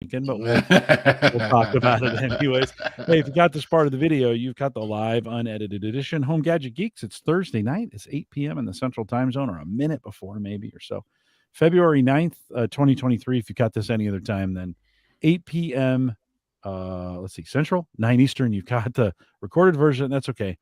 drinking, but we'll talk about it anyways. Hey, if you got this part of the video, you've got the live unedited edition. Home Gadget Geeks. It's Thursday night. It's 8 p.m. in the Central Time Zone, or a minute before, maybe or so. February 9th, 2023. If you got this any other time, then 8 p.m. Let's see, Central, 9 Eastern. You've got the recorded version. That's okay.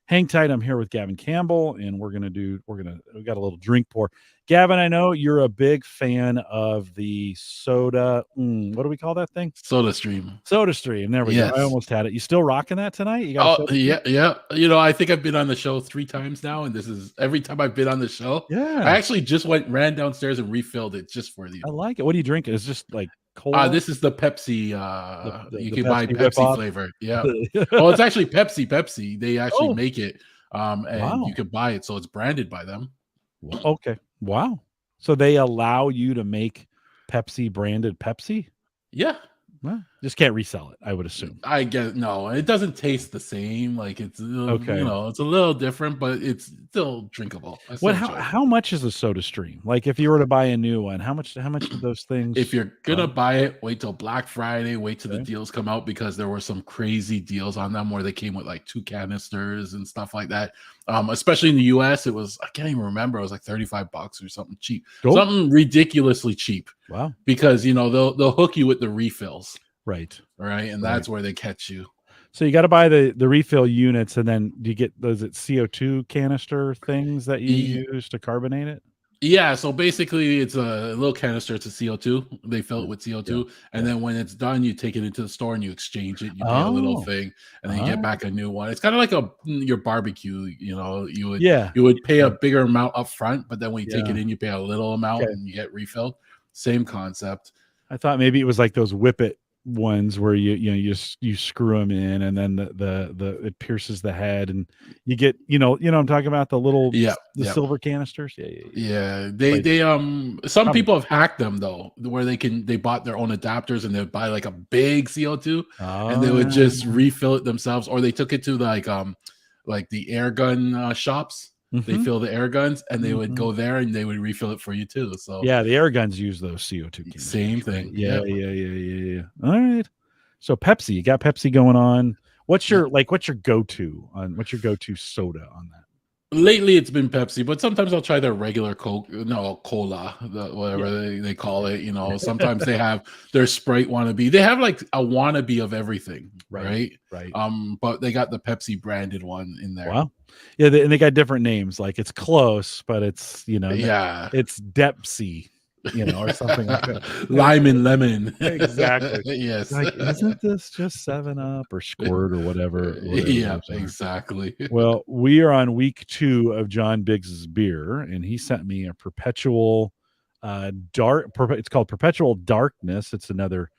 Hang tight. I'm here with Gavin Campbell, and we got a little drink pour. Gavin, I know you're a big fan of the soda. What do we call that thing? Soda Stream. Soda Stream. There we go. I almost had it. You still rocking that tonight? You got yeah. You know, I think I've been on the show 3 times now, and this is every time I've been on the show. Yeah. I actually just ran downstairs and refilled it just for you. I like it. What are you drinking? It's just like cola? This is the Pepsi. You can buy Pepsi flavor. Yeah. Oh, it's actually Pepsi. They actually make it. And you can buy it, so it's branded by them. Okay. Wow. So they allow you to make Pepsi branded Pepsi? Yeah. Well, just can't resell it, I would assume. I guess no, it doesn't taste the same. Like it's okay. You know, it's a little different, but it's still drinkable. How much is a Soda Stream? Like if you were to buy a new one, how much of those things? If you're gonna buy it, wait till Black Friday, wait till the deals come out, because there were some crazy deals on them where they came with like 2 canisters and stuff like that. Especially in the US, it was, I can't even remember, it was like $35 or something cheap. Cool. Something ridiculously cheap. Wow. Because you know they'll hook you with the refills. Right. And that's where they catch you. So you got to buy the refill units, and then do you get those CO2 canister things that you use to carbonate it? Yeah, so basically it's a little canister. It's a CO2. They fill it with CO2, and then when it's done, you take it into the store and you exchange it. You pay a little thing, and then you get back a new one. It's kind of like your barbecue. You know, you would pay a bigger amount up front, but then when you take it in, you pay a little amount and you get refilled. Same concept. I thought maybe it was like those Whippet ones where you screw them in, and then the it pierces the head, and you get I'm talking about the little silver canisters. They some people have hacked them though, where they bought their own adapters and they'd buy like a big CO2 and they would just refill it themselves, or they took it to like the air gun shops. They fill the air guns, and they would go there and they would refill it for you too. So the air guns use those CO2 canisters. Same thing. Yeah. All right. So Pepsi, you got Pepsi going on. What's your go-to soda on that? Lately, it's been Pepsi, but sometimes I'll try their regular cola, whatever they call it. You know, sometimes they have their Sprite wannabe. They have like a wannabe of everything, right? But they got the Pepsi branded one in there. Wow. Yeah, and they got different names. Like it's close, but it's it's Depsy, or something like that. Lime and lemon. Exactly. Yes. Like, isn't this just 7-Up or Squirt or whatever? Yeah, exactly. Well, we are on week 2 of John Biggs's beer, and he sent me a Perpetual it's called Perpetual Darkness. It's another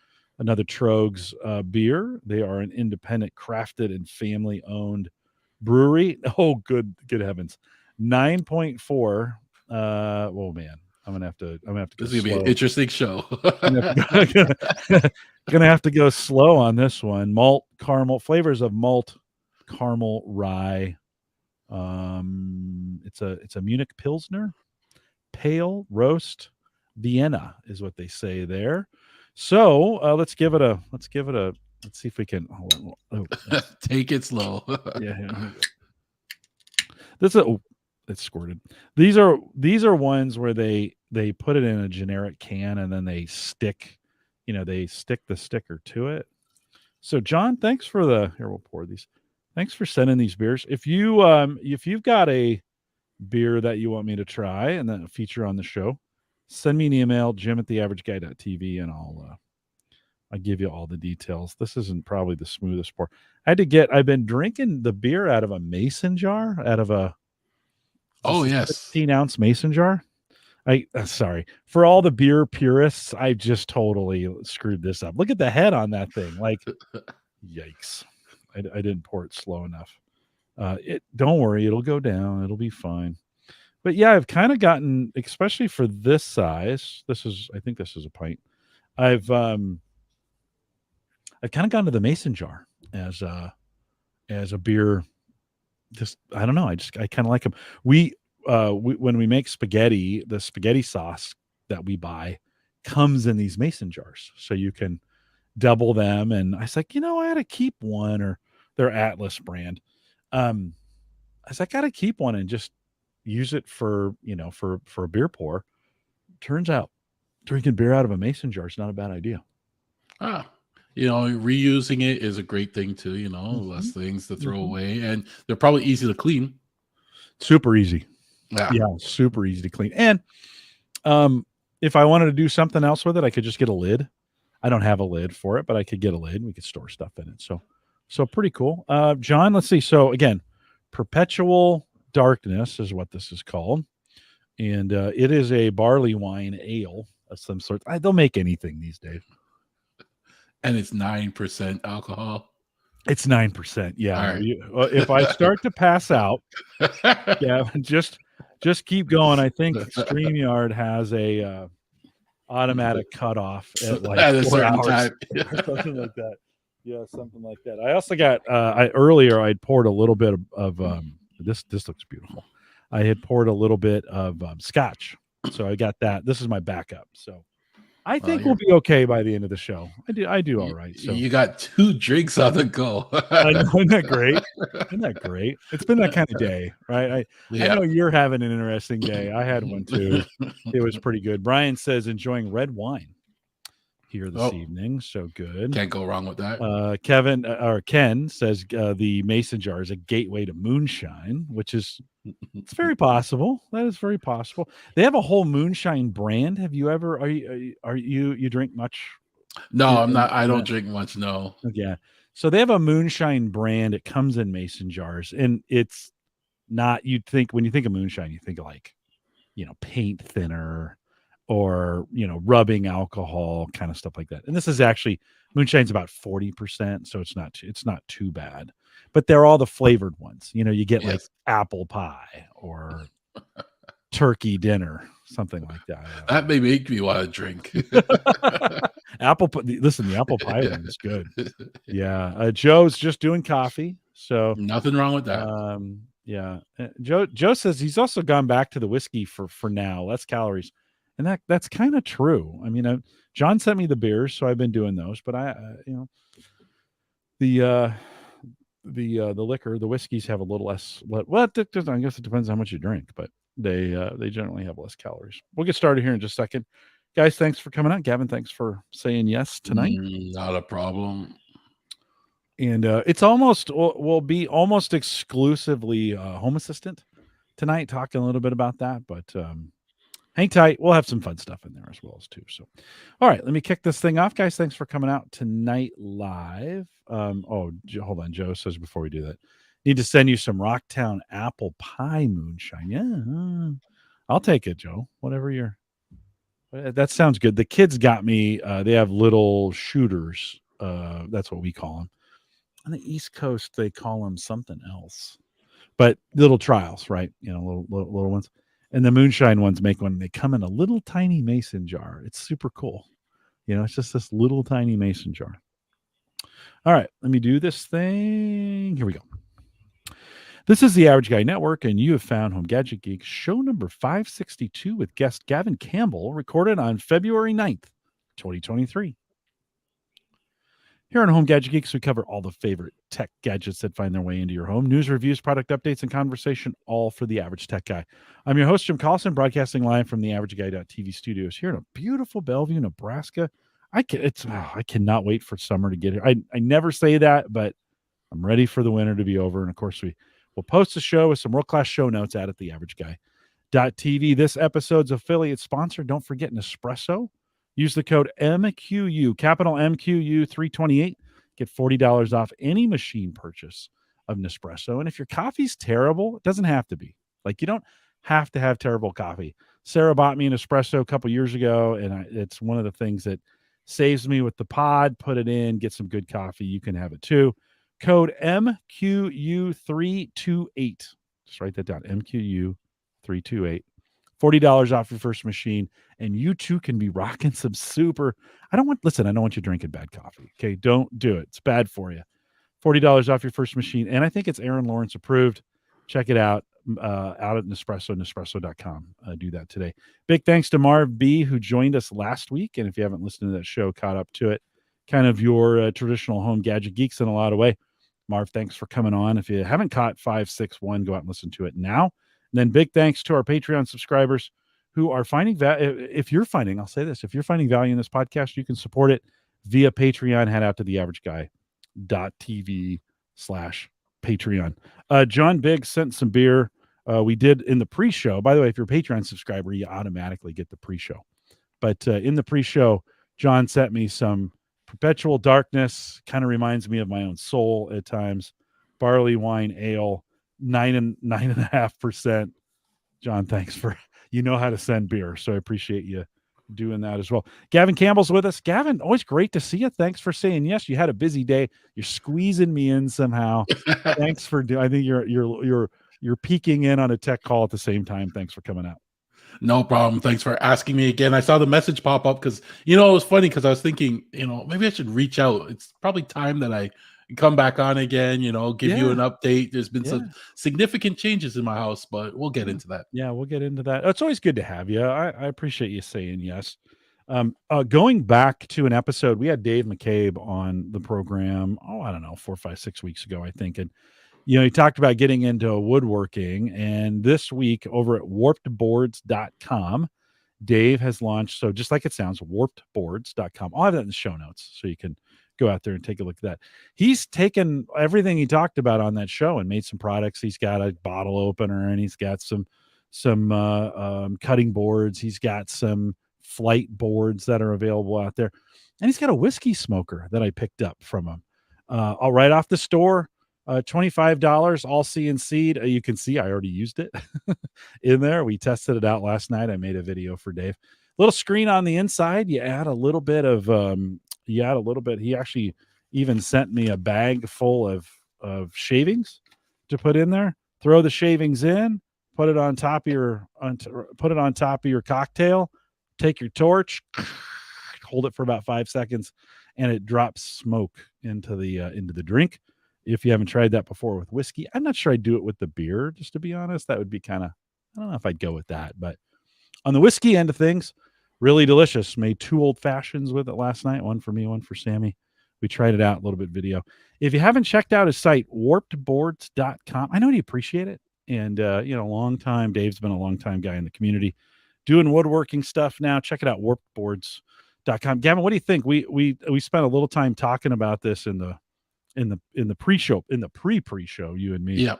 Trogs beer. They are an independent, crafted, and family-owned brewery. Oh, good heavens. 9.4. Oh man. I'm gonna have to this is gonna be an interesting show. Gonna have to go slow on this one. Malt caramel, flavors of malt, caramel, rye. It's a Munich Pilsner, pale roast, Vienna is what they say there. So let's give it a let's see if we can take it slow. Yeah. It's squirted. These are ones where they put it in a generic can, and then they stick the sticker to it. So John, thanks for we'll pour these. Thanks for sending these beers. If you've got a beer that you want me to try and then feature on the show, send me an email, jim@theaverageguy.tv, and I'll give you all the details. This isn't probably the smoothest pour. I've been drinking the beer out of a mason jar, out of a 15-ounce mason jar. Sorry for all the beer purists. I just totally screwed this up. Look at the head on that thing. Like, yikes! I didn't pour it slow enough. Don't worry, it'll go down. It'll be fine. But yeah, I've kind of gotten, especially for this size. I think this is a pint. I've kind of gone to the mason jar as a beer. Just, I don't know. I kind of like them. We when we make spaghetti, the spaghetti sauce that we buy comes in these mason jars, so you can double them. And I was like, I had to keep one, or their Atlas brand. I was like, I got to keep one and just use it for a beer pour. Turns out drinking beer out of a mason jar is not a bad idea. Reusing it is a great thing too. Less things to throw away, and they're probably easy to clean. Super easy. Yeah, super easy to clean. And if I wanted to do something else with it, I could just get a lid. I don't have a lid for it, but I could get a lid and we could store stuff in it. So pretty cool. John, let's see. So again, Perpetual Darkness is what this is called. And it is a barley wine ale of some sort. They'll make anything these days. And it's 9% alcohol. It's 9%. Yeah. Right. If I start to pass out, just keep going. I think StreamYard has a automatic cutoff at like 4 hours or something like that. Yeah, something like that. I also got earlier I'd poured a little bit of this looks beautiful. I had poured a little bit of scotch. So I got that. This is my backup. So I think we'll be okay by the end of the show. I do all right. So you got 2 drinks on the go. Isn't that great? Isn't that great? It's been that kind of day, right? I know you're having an interesting day. I had one too. It was pretty good. Brian says enjoying red wine here this evening. So good. Can't go wrong with that. Ken says the mason jar is a gateway to moonshine, which is it's very possible. That is very possible. They have a whole moonshine brand. Have you ever? Are you drink much? No, I'm not. I don't drink much. No. Yeah. So they have a moonshine brand. It comes in mason jars, and it's not. You'd think when you think of moonshine, you think of like, paint thinner, or rubbing alcohol, kind of stuff like that. And this is actually moonshine's about 40%, so it's not too bad. But they're all the flavored ones. You get like apple pie or turkey dinner, something like that. That may make me want to drink. Listen, the apple pie one is good. Yeah. Joe's just doing coffee. So nothing wrong with that. Yeah. Joe says he's also gone back to the whiskey for now, less calories. And that's kind of true. I mean, John sent me the beers, so I've been doing those. But the liquor, the whiskeys have a little less. Well, I guess it depends how much you drink, but they generally have less calories. We'll get started here in just a second, guys. Thanks for coming out, Gavin. Thanks for saying yes tonight. Not a problem. And we'll be almost exclusively Home Assistant tonight, talking a little bit about that, but. Hang tight. We'll have some fun stuff in there as well as too. So, all right, let me kick this thing off, guys. Thanks for coming out tonight live. Hold on. Joe says before we do that, need to send you some Rocktown apple pie moonshine. Yeah, I'll take it, Joe. Whatever that sounds good. The kids got me. They have little shooters. That's what we call them. On the East Coast, they call them something else, but little trials, right? Little ones. And the moonshine ones make one. They come in a little tiny mason jar. It's super cool. It's just this little tiny mason jar. All right, let me do this thing. Here we go. This is the Average Guy Network, and you have found Home Gadget Geek show number 562 with guest Gavin Campbell, recorded on February 9th, 2023. Here on Home Gadget Geeks, we cover all the favorite tech gadgets that find their way into your home. News, reviews, product updates, and conversation, all for the average tech guy. I'm your host, Jim Collison, broadcasting live from the AverageGuy.tv studios here in a beautiful Bellevue, Nebraska. I cannot wait for summer to get here. I never say that, but I'm ready for the winter to be over. And, of course, we'll post a show with some world-class show notes at theaverageguy.tv. This episode's affiliate sponsor, don't forget Nespresso. Use the code MQU, capital MQU 328. Get $40 off any machine purchase of Nespresso. And if your coffee's terrible, it doesn't have to be. Like, you don't have to have terrible coffee. Sarah bought me an espresso a couple years ago, and it's one of the things that saves me with the pod. Put it in, get some good coffee. You can have it too. Code MQU328. Just write that down, MQU328. $40 off your first machine, and you too can be rocking some super. I don't want you drinking bad coffee. Okay, don't do it. It's bad for you. $40 off your first machine, and I think it's Aaron Lawrence approved. Check it out. out at Nespresso.com. Do that today. Big thanks to Marv B, who joined us last week. And if you haven't listened to that show, caught up to it, kind of your traditional home gadget geeks in a lot of way. Marv, thanks for coming on. If you haven't caught 561, go out and listen to it now. And then big thanks to our Patreon subscribers who are finding value. If you're finding value in this podcast, you can support it via Patreon. Head out to theaverageguy.tv/Patreon. John Biggs sent some beer. We did in the pre-show. By the way, if you're a Patreon subscriber, you automatically get the pre-show. But in the pre-show, John sent me some Perpetual Darkness. Kind of reminds me of my own soul at times. Barley wine ale, 9.5%. John, thanks for, you know how to send beer, so I appreciate you doing that as well. Gavin Campbell's with us. Gavin, always great to see you. Thanks for saying yes. You had a busy day. You're squeezing me in somehow. Thanks for doing. I think you're peeking in on a tech call at the same time. Thanks for coming out. No problem. Thanks for asking me again. I saw the message pop up because, it was funny because I was thinking, maybe I should reach out. It's probably time that I come back on again, give you an update. There's been some significant changes in my house, but we'll get into that. Yeah, we'll get into that. It's always good to have you. I appreciate you saying yes. Going back to an episode, we had Dave McCabe on the program, I don't know, 4, 5, 6 weeks ago, I think. And he talked about getting into woodworking, and this week over at warpedboards.com, Dave has launched, so just like it sounds, warpedboards.com. I'll have that in the show notes so you can go out there and take a look at that. He's taken everything he talked about on that show and made some products. He's got a bottle opener, and he's got some cutting boards. He's got some flight boards that are available out there, and he's got a whiskey smoker that I picked up from him right off the store. $25, all CNC'd. You can see I already used it in there. We tested it out last night. I made a video for Dave. Little screen on the inside. You add a little bit of he actually even sent me a bag full of shavings to put in there. Throw the shavings in, put it on top of your cocktail, take your torch, hold it for about 5 seconds, and it drops smoke into the drink. If you haven't tried that before with whiskey, I'm not sure I'd do it with the beer, just to be honest. That would be I don't know if I'd go with that. But on the whiskey end of things, really delicious. Made 2 old fashions with it last night, one for me, one for Sammy. We tried it out, a little bit video. If you haven't checked out his site, warpedboards.com, I know he'd appreciate it. And, long time, Dave's been a long time guy in the community doing woodworking stuff now. Check it out, warpedboards.com. Gavin, what do you think? We spent a little time talking about this in the pre-show, pre-show, you and me. Yeah.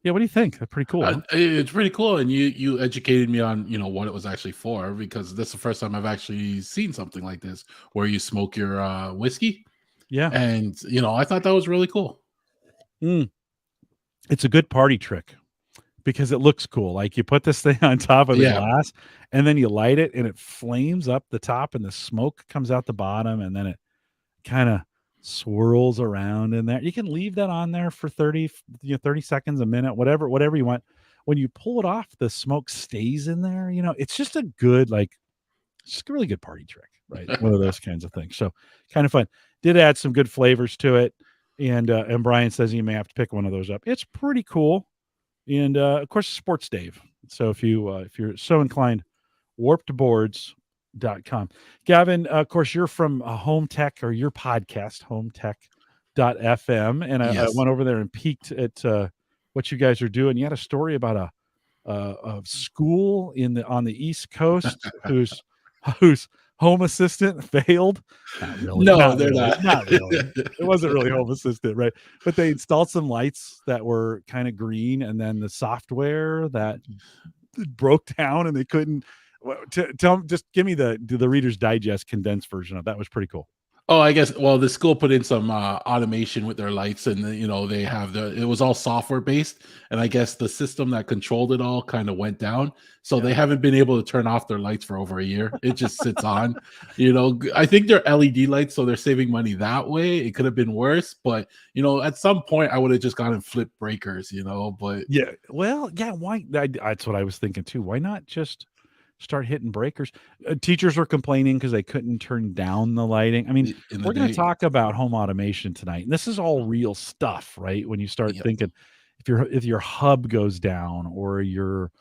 What do you think? That's pretty cool. Huh? It's pretty cool. And you educated me on, what it was actually for, because this is the first time I've actually seen something like this where you smoke your whiskey. Yeah. And, I thought that was really cool. It's a good party trick because it looks cool. Like you put this thing on top of the glass and then you light it and it flames up the top and the smoke comes out the bottom and then it kind of swirls around in there. You can leave that on there for 30 seconds, a minute, whatever you want. When you pull it off, the smoke stays in there. It's just a good, just a really good party trick, right? One of those kinds of things. So kind of fun. Did add some good flavors to it. And Brian says you may have to pick one of those up. It's pretty cool. And of course, sports Dave. So if you're so inclined, warpedboards.com. Gavin, of course, you're from Home Tech, or your podcast, hometech.fm. And I went over there and peeked at what you guys are doing. You had a story about a school on the East Coast whose home assistant failed. Not really. No, they're not. Not really. It wasn't really home assistant, right? But they installed some lights that were kind of green, and then the software that broke down, and they couldn't. Just give me the Reader's Digest condensed version of that. Was pretty cool. Oh, I guess. Well, the school put in some automation with their lights, and they have it was all software based, and I guess the system that controlled it all kind of went down, so they haven't been able to turn off their lights for over a year. It just sits on. I think they're LED lights, so they're saving money that way. It could have been worse, but at some point I would have just gone and flipped breakers. But why? That's what I was thinking too. Why not just start hitting breakers? Teachers were complaining because they couldn't turn down the lighting. I mean, we're going to talk about home automation tonight, and this is all real stuff, right? When you start thinking, if your hub goes down or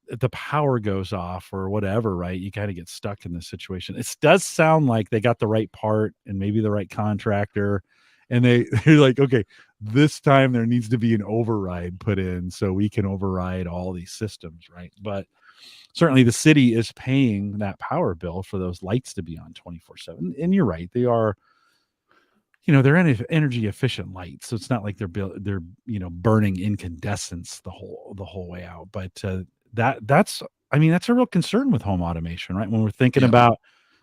the power goes off or whatever, right? You kind of get stuck in this situation. It does sound like they got the right part and maybe the right contractor, and they're like, okay, this time there needs to be an override put in so we can override all these systems, right? But certainly the city is paying that power bill for those lights to be on 24/7. And you're right, they are, they're energy efficient lights, so it's not like they're burning incandescents the whole way out. But that's I mean, that's a real concern with home automation, right? When we're thinking Yeah. about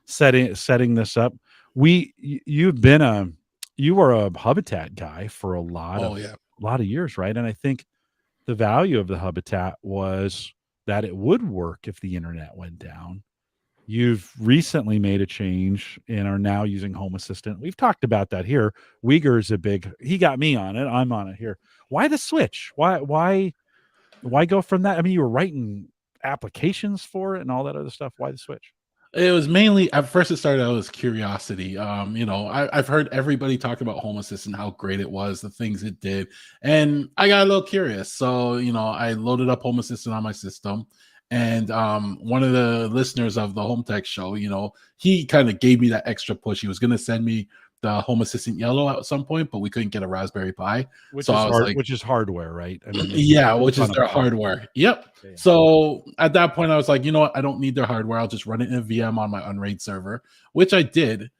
setting this up, you were a Hubitat guy for a lot Oh of yeah. years, right? And I think the value of the Hubitat was that it would work if the internet went down. You've recently made a change and are now using Home Assistant. We've talked about that here. Uyghur's he got me on it. I'm on it here. Why the switch? Why go from that? I mean, you were writing applications for it and all that other stuff. Why the switch? It was mainly at first it started out as curiosity. I've heard everybody talk about Home Assistant, how great it was, the things it did, and I got a little curious. So I loaded up Home Assistant on my system, and one of the listeners of the Home Tech Show, he kind of gave me that extra push. He was going to send me the Home Assistant Yellow at some point, but we couldn't get a Raspberry Pi, Which so is I was hard, like, which is hardware, right? I mean, yeah, it's which is on a their phone. hardware. Yep. Yeah. So at that point, I was like, you know what? I don't need their hardware. I'll just run it in a VM on my Unraid server, which I did.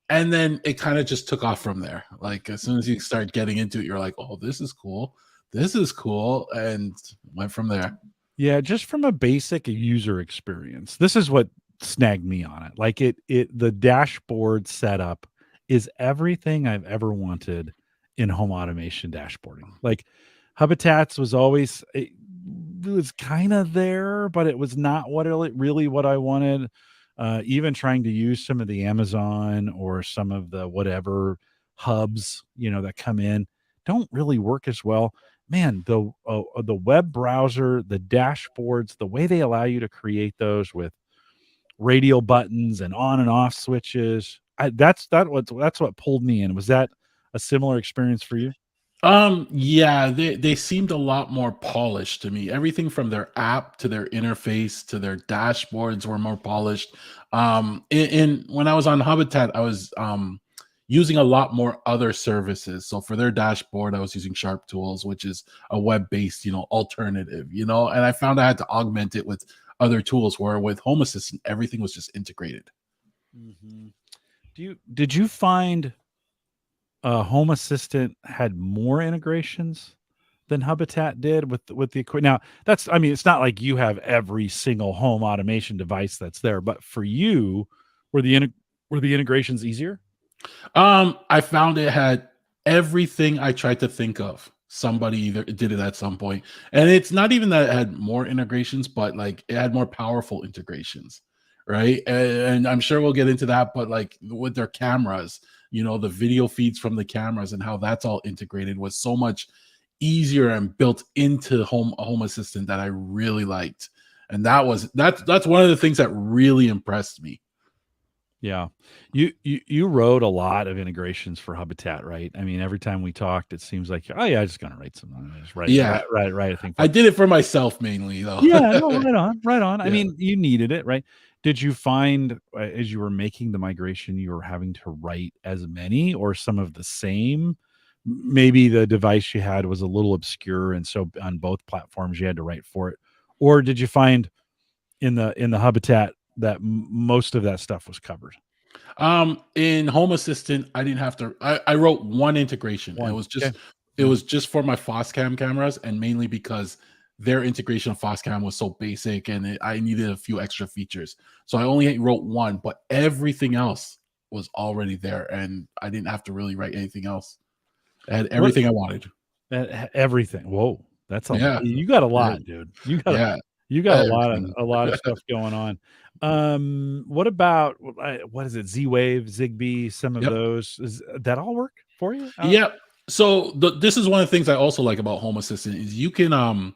And then it kind of just took off from there. Like as soon as you start getting into it, you're like, oh, this is cool. This is cool. And went from there. Yeah, just from a basic user experience. This is what snagged me on it. Like the dashboard setup is everything I've ever wanted in home automation dashboarding. Like Hubitats it was kind of there, but it was not really what I wanted. Even trying to use some of the Amazon or some of the whatever hubs, that come in don't really work as well. Man, the web browser, the dashboards, the way they allow you to create those with radial buttons and on and off switches, that's what pulled me in. Was that a similar experience for you? Yeah, they seemed a lot more polished to me. Everything from their app to their interface to their dashboards were more polished. When I was on Habitat, I was using a lot more other services. So for their dashboard, I was using Sharp Tools, which is a web-based, alternative, and I found I had to augment it with other tools where with Home Assistant, everything was just integrated. Mm-hmm. Did you find Home Assistant had more integrations than Hubitat did with the equipment? Now, it's not like you have every single home automation device that's there, but for you, were the integrations easier? I found it had everything I tried to think of. Somebody either did it at some point, and it's not even that it had more integrations, but like it had more powerful integrations, right? And I'm sure we'll get into that, but like with their cameras, the video feeds from the cameras and how that's all integrated was so much easier and built into Home Assistant that I really liked, and that's one of the things that really impressed me. Yeah. You wrote a lot of integrations for Hubitat, right? I mean, every time we talked, it seems like, oh yeah, I'm just gonna write something. Just write, Yeah, right. I think I did it for myself mainly though. yeah, no, right on. I Yeah. mean, you needed it, right? Did you find as you were making the migration, you were having to write as many or some of the same? Maybe the device you had was a little obscure, and so on both platforms you had to write for it. Or did you find in the Habitat that most of that stuff was covered? In Home Assistant, I didn't have to. I wrote one integration. And One. Okay. it Yeah. was just for my Foscam cameras, and mainly because their integration of Foscam was so basic, and I needed a few extra features. So I only wrote one, but everything else was already there, and I didn't have to really write anything else. I had What everything I wanted. everything. Whoa, that's a Yeah, you got a yeah, lot, dude. yeah, You got everything. a lot of stuff going on. What about what is it? Z-Wave, Zigbee, some of Yep. those. Is that all work for you? Yeah. So this is one of the things I also like about Home Assistant is you can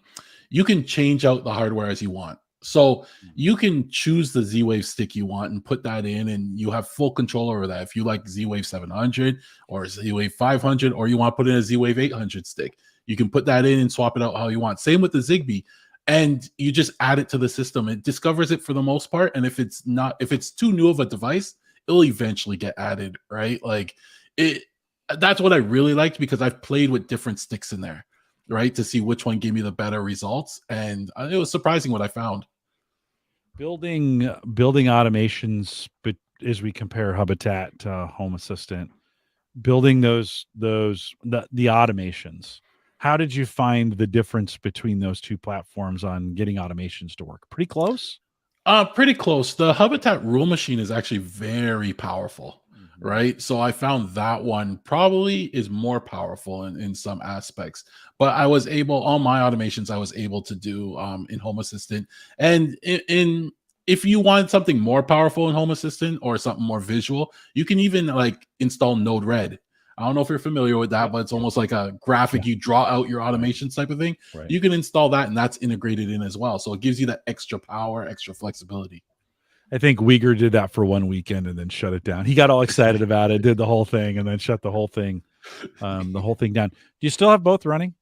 change out the hardware as you want. So you can choose the Z-Wave stick you want and put that in, and you have full control over that. If you like Z-Wave 700 or Z-Wave 500, or you want to put in a Z-Wave 800 stick, You can put that in and swap it out how you want. Same with the Zigbee. And you just add it to the system. It discovers it for the most part. And if it's too new of a device, it'll eventually get added, right? Like that's what I really liked, because I've played with different sticks in there, right, to see which one gave me the better results. And it was surprising what I found. Building automations, but as we compare Hubitat to Home Assistant, building the automations, how did you find the difference between those two platforms on getting automations to work? Pretty close? Pretty close. The Hubitat rule machine is actually very powerful, right? So I found that one probably is more powerful in some aspects. But I was able, all my automations I was able to do in Home Assistant. And in if you want something more powerful in Home Assistant or something more visual, you can even like install Node-RED. I don't know if you're familiar with that, but it's almost like a graphic. You draw out your automations type of thing. Right. You can install that, and that's integrated in as well. So it gives you that extra power, extra flexibility. I think Uyghur did that for one weekend and then shut it down. He got all excited about it, did the whole thing, and then shut the whole thing down. Do you still have both running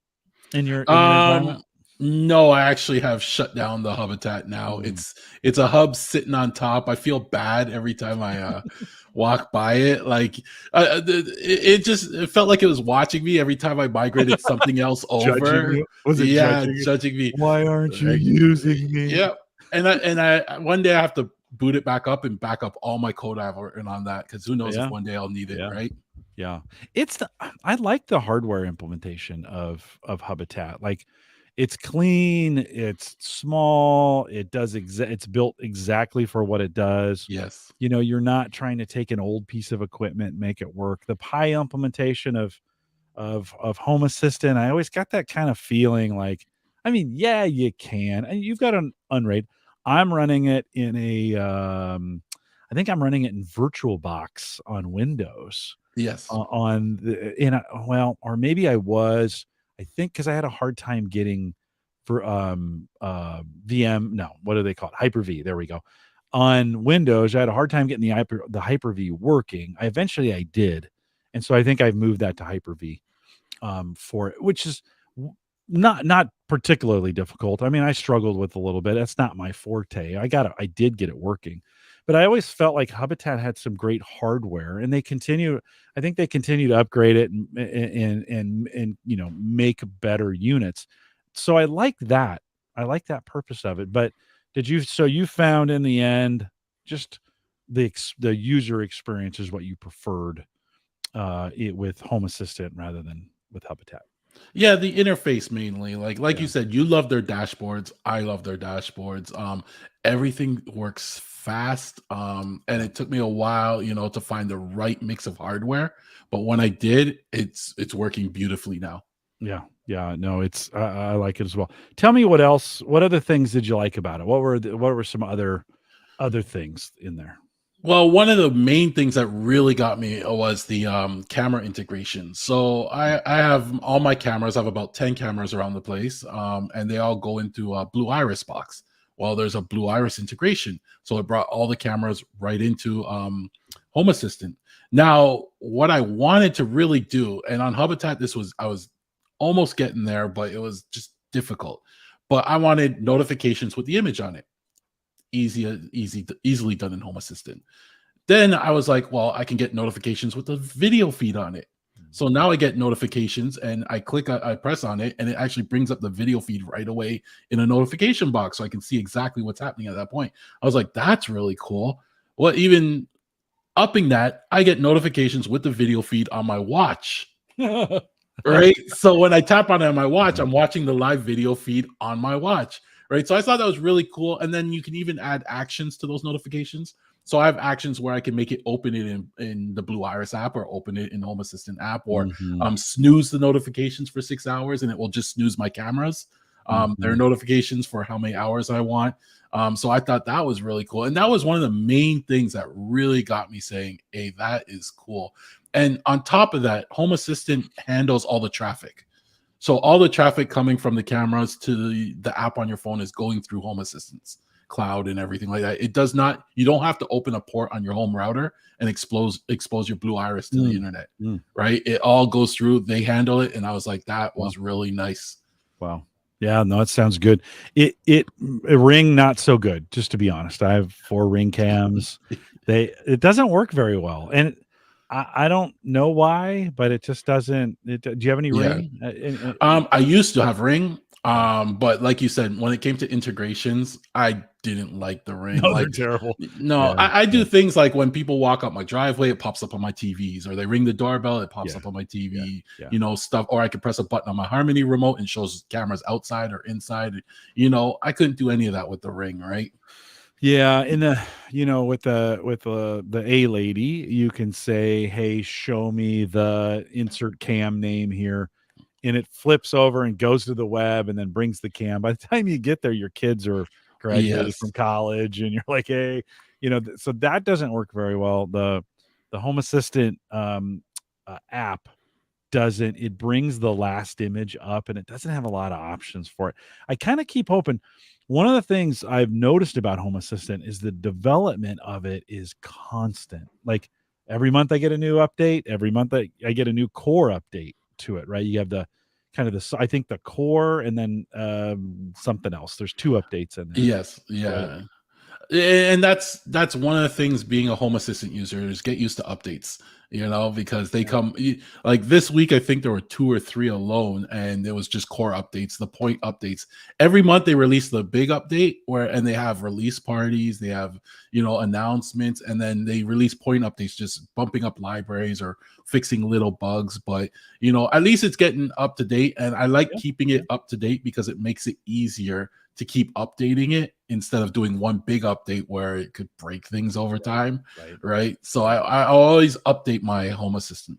in your environment? No, I actually have shut down the Hubitat now. It's a hub sitting on top. I feel bad every time I walk by it. Like it felt like it was watching me every time I migrated something else over. Judging me. Why aren't you using me? Yeah. And I one day I have to boot it back up and back up all my code I've written on that, because who knows if one day I'll need it, right? Yeah. I like the hardware implementation of Hubitat. Like, it's clean, it's small, it's built exactly for what it does. Yes. You know, you're not trying to take an old piece of equipment and make it work. The Pi implementation of Home Assistant, I always got that kind of feeling like, I mean, yeah, you can. And you've got an Unraid. I'm running it in I think I'm running it in VirtualBox on Windows. Yes. Or maybe I think because I had a hard time getting for VM. No, what do they call it? Hyper-V. There we go. On Windows, I had a hard time getting the Hyper-V working. I did, and so I think I've moved that to Hyper-V for it, which is not particularly difficult. I mean, I struggled with a little bit. That's not my forte. I did get it working, but I always felt like Hubitat had some great hardware, and I think they continue to upgrade it and you know, make better units. So I like that. I like that purpose of it. But you found in the end just the user experience is what you preferred with Home Assistant rather than with Hubitat. Yeah, the interface mainly. Like you said, you love their dashboards. I love their dashboards. Everything works fast. And it took me a while, you know, to find the right mix of hardware. But when I did, it's working beautifully now. Yeah. No, I like it as well. Tell me what other things did you like about it? What were some other things in there? Well, one of the main things that really got me was the camera integration. So I have all my cameras. I have about 10 cameras around the place, and they all go into a Blue Iris box. Well, there's a Blue Iris integration. So it brought all the cameras right into Home Assistant. Now, what I wanted to really do, and on Hubitat, I was almost getting there, but it was just difficult. But I wanted notifications with the image on it. Easily done in Home Assistant. Then I was like, well, I can get notifications with the video feed on it. So now I get notifications, and I press on it, and it actually brings up the video feed right away in a notification box, so I can see exactly what's happening at that point. I was like, that's really cool. Well, even upping that, I get notifications with the video feed on my watch. Right? So when I tap on it on my watch, I'm watching the live video feed on my watch. Right. So I thought that was really cool. And then you can even add actions to those notifications. So I have actions where I can make it open it in the Blue Iris app, or open it in Home Assistant app, or snooze the notifications for 6 hours, and it will just snooze my cameras. There are notifications for how many hours I want. So I thought that was really cool. And that was one of the main things that really got me saying, hey, that is cool. And on top of that, Home Assistant handles all the traffic. So all the traffic coming from the cameras to the app on your phone is going through Home Assistants. cloud and everything like that. It does not. You don't have to open a port on your home router and expose your Blue Iris to the internet, right? It all goes through. They handle it, and I was like, that was really nice. Wow. Yeah, no, it sounds good. It Ring, not so good, just to be honest. I have 4 Ring cams. It doesn't work very well, and I don't know why, but it just doesn't. Do you have any Ring? I used to have Ring. But like you said, when it came to integrations, I didn't like the Ring. No, like, they're terrible. No, I do things like when people walk up my driveway, it pops up on my TVs, or they ring the doorbell, it pops up on my TV, you know, stuff. Or I could press a button on my Harmony remote and shows cameras outside or inside. You know, I couldn't do any of that with the Ring, right? Yeah, in the with the A lady, you can say, "Hey, show me the insert cam name here." And it flips over and goes to the web and then brings the cam. By the time you get there, your kids are graduated from college, and you're like, hey, so that doesn't work very well. The Home Assistant app doesn't. It brings the last image up, and it doesn't have a lot of options for it. I kind of keep hoping. One of the things I've noticed about Home Assistant is the development of it is constant. Like every month I get a new update. Every month I get a new core update to it, right? You have the kind of I think the core, and then something else. There's 2 updates in there. Yes, yeah. Right? And that's one of the things being a Home Assistant user is get used to updates, because they come like this week. I think there were 2 or 3 alone, and it was just core updates, the point updates. Every month they release the big update and they have release parties, they have announcements, and then they release point updates, just bumping up libraries or fixing little bugs. But at least it's getting up to date, and I like keeping it up to date because it makes it easier to keep updating it instead of doing one big update where it could break things over time. Right. So I always update my Home Assistant.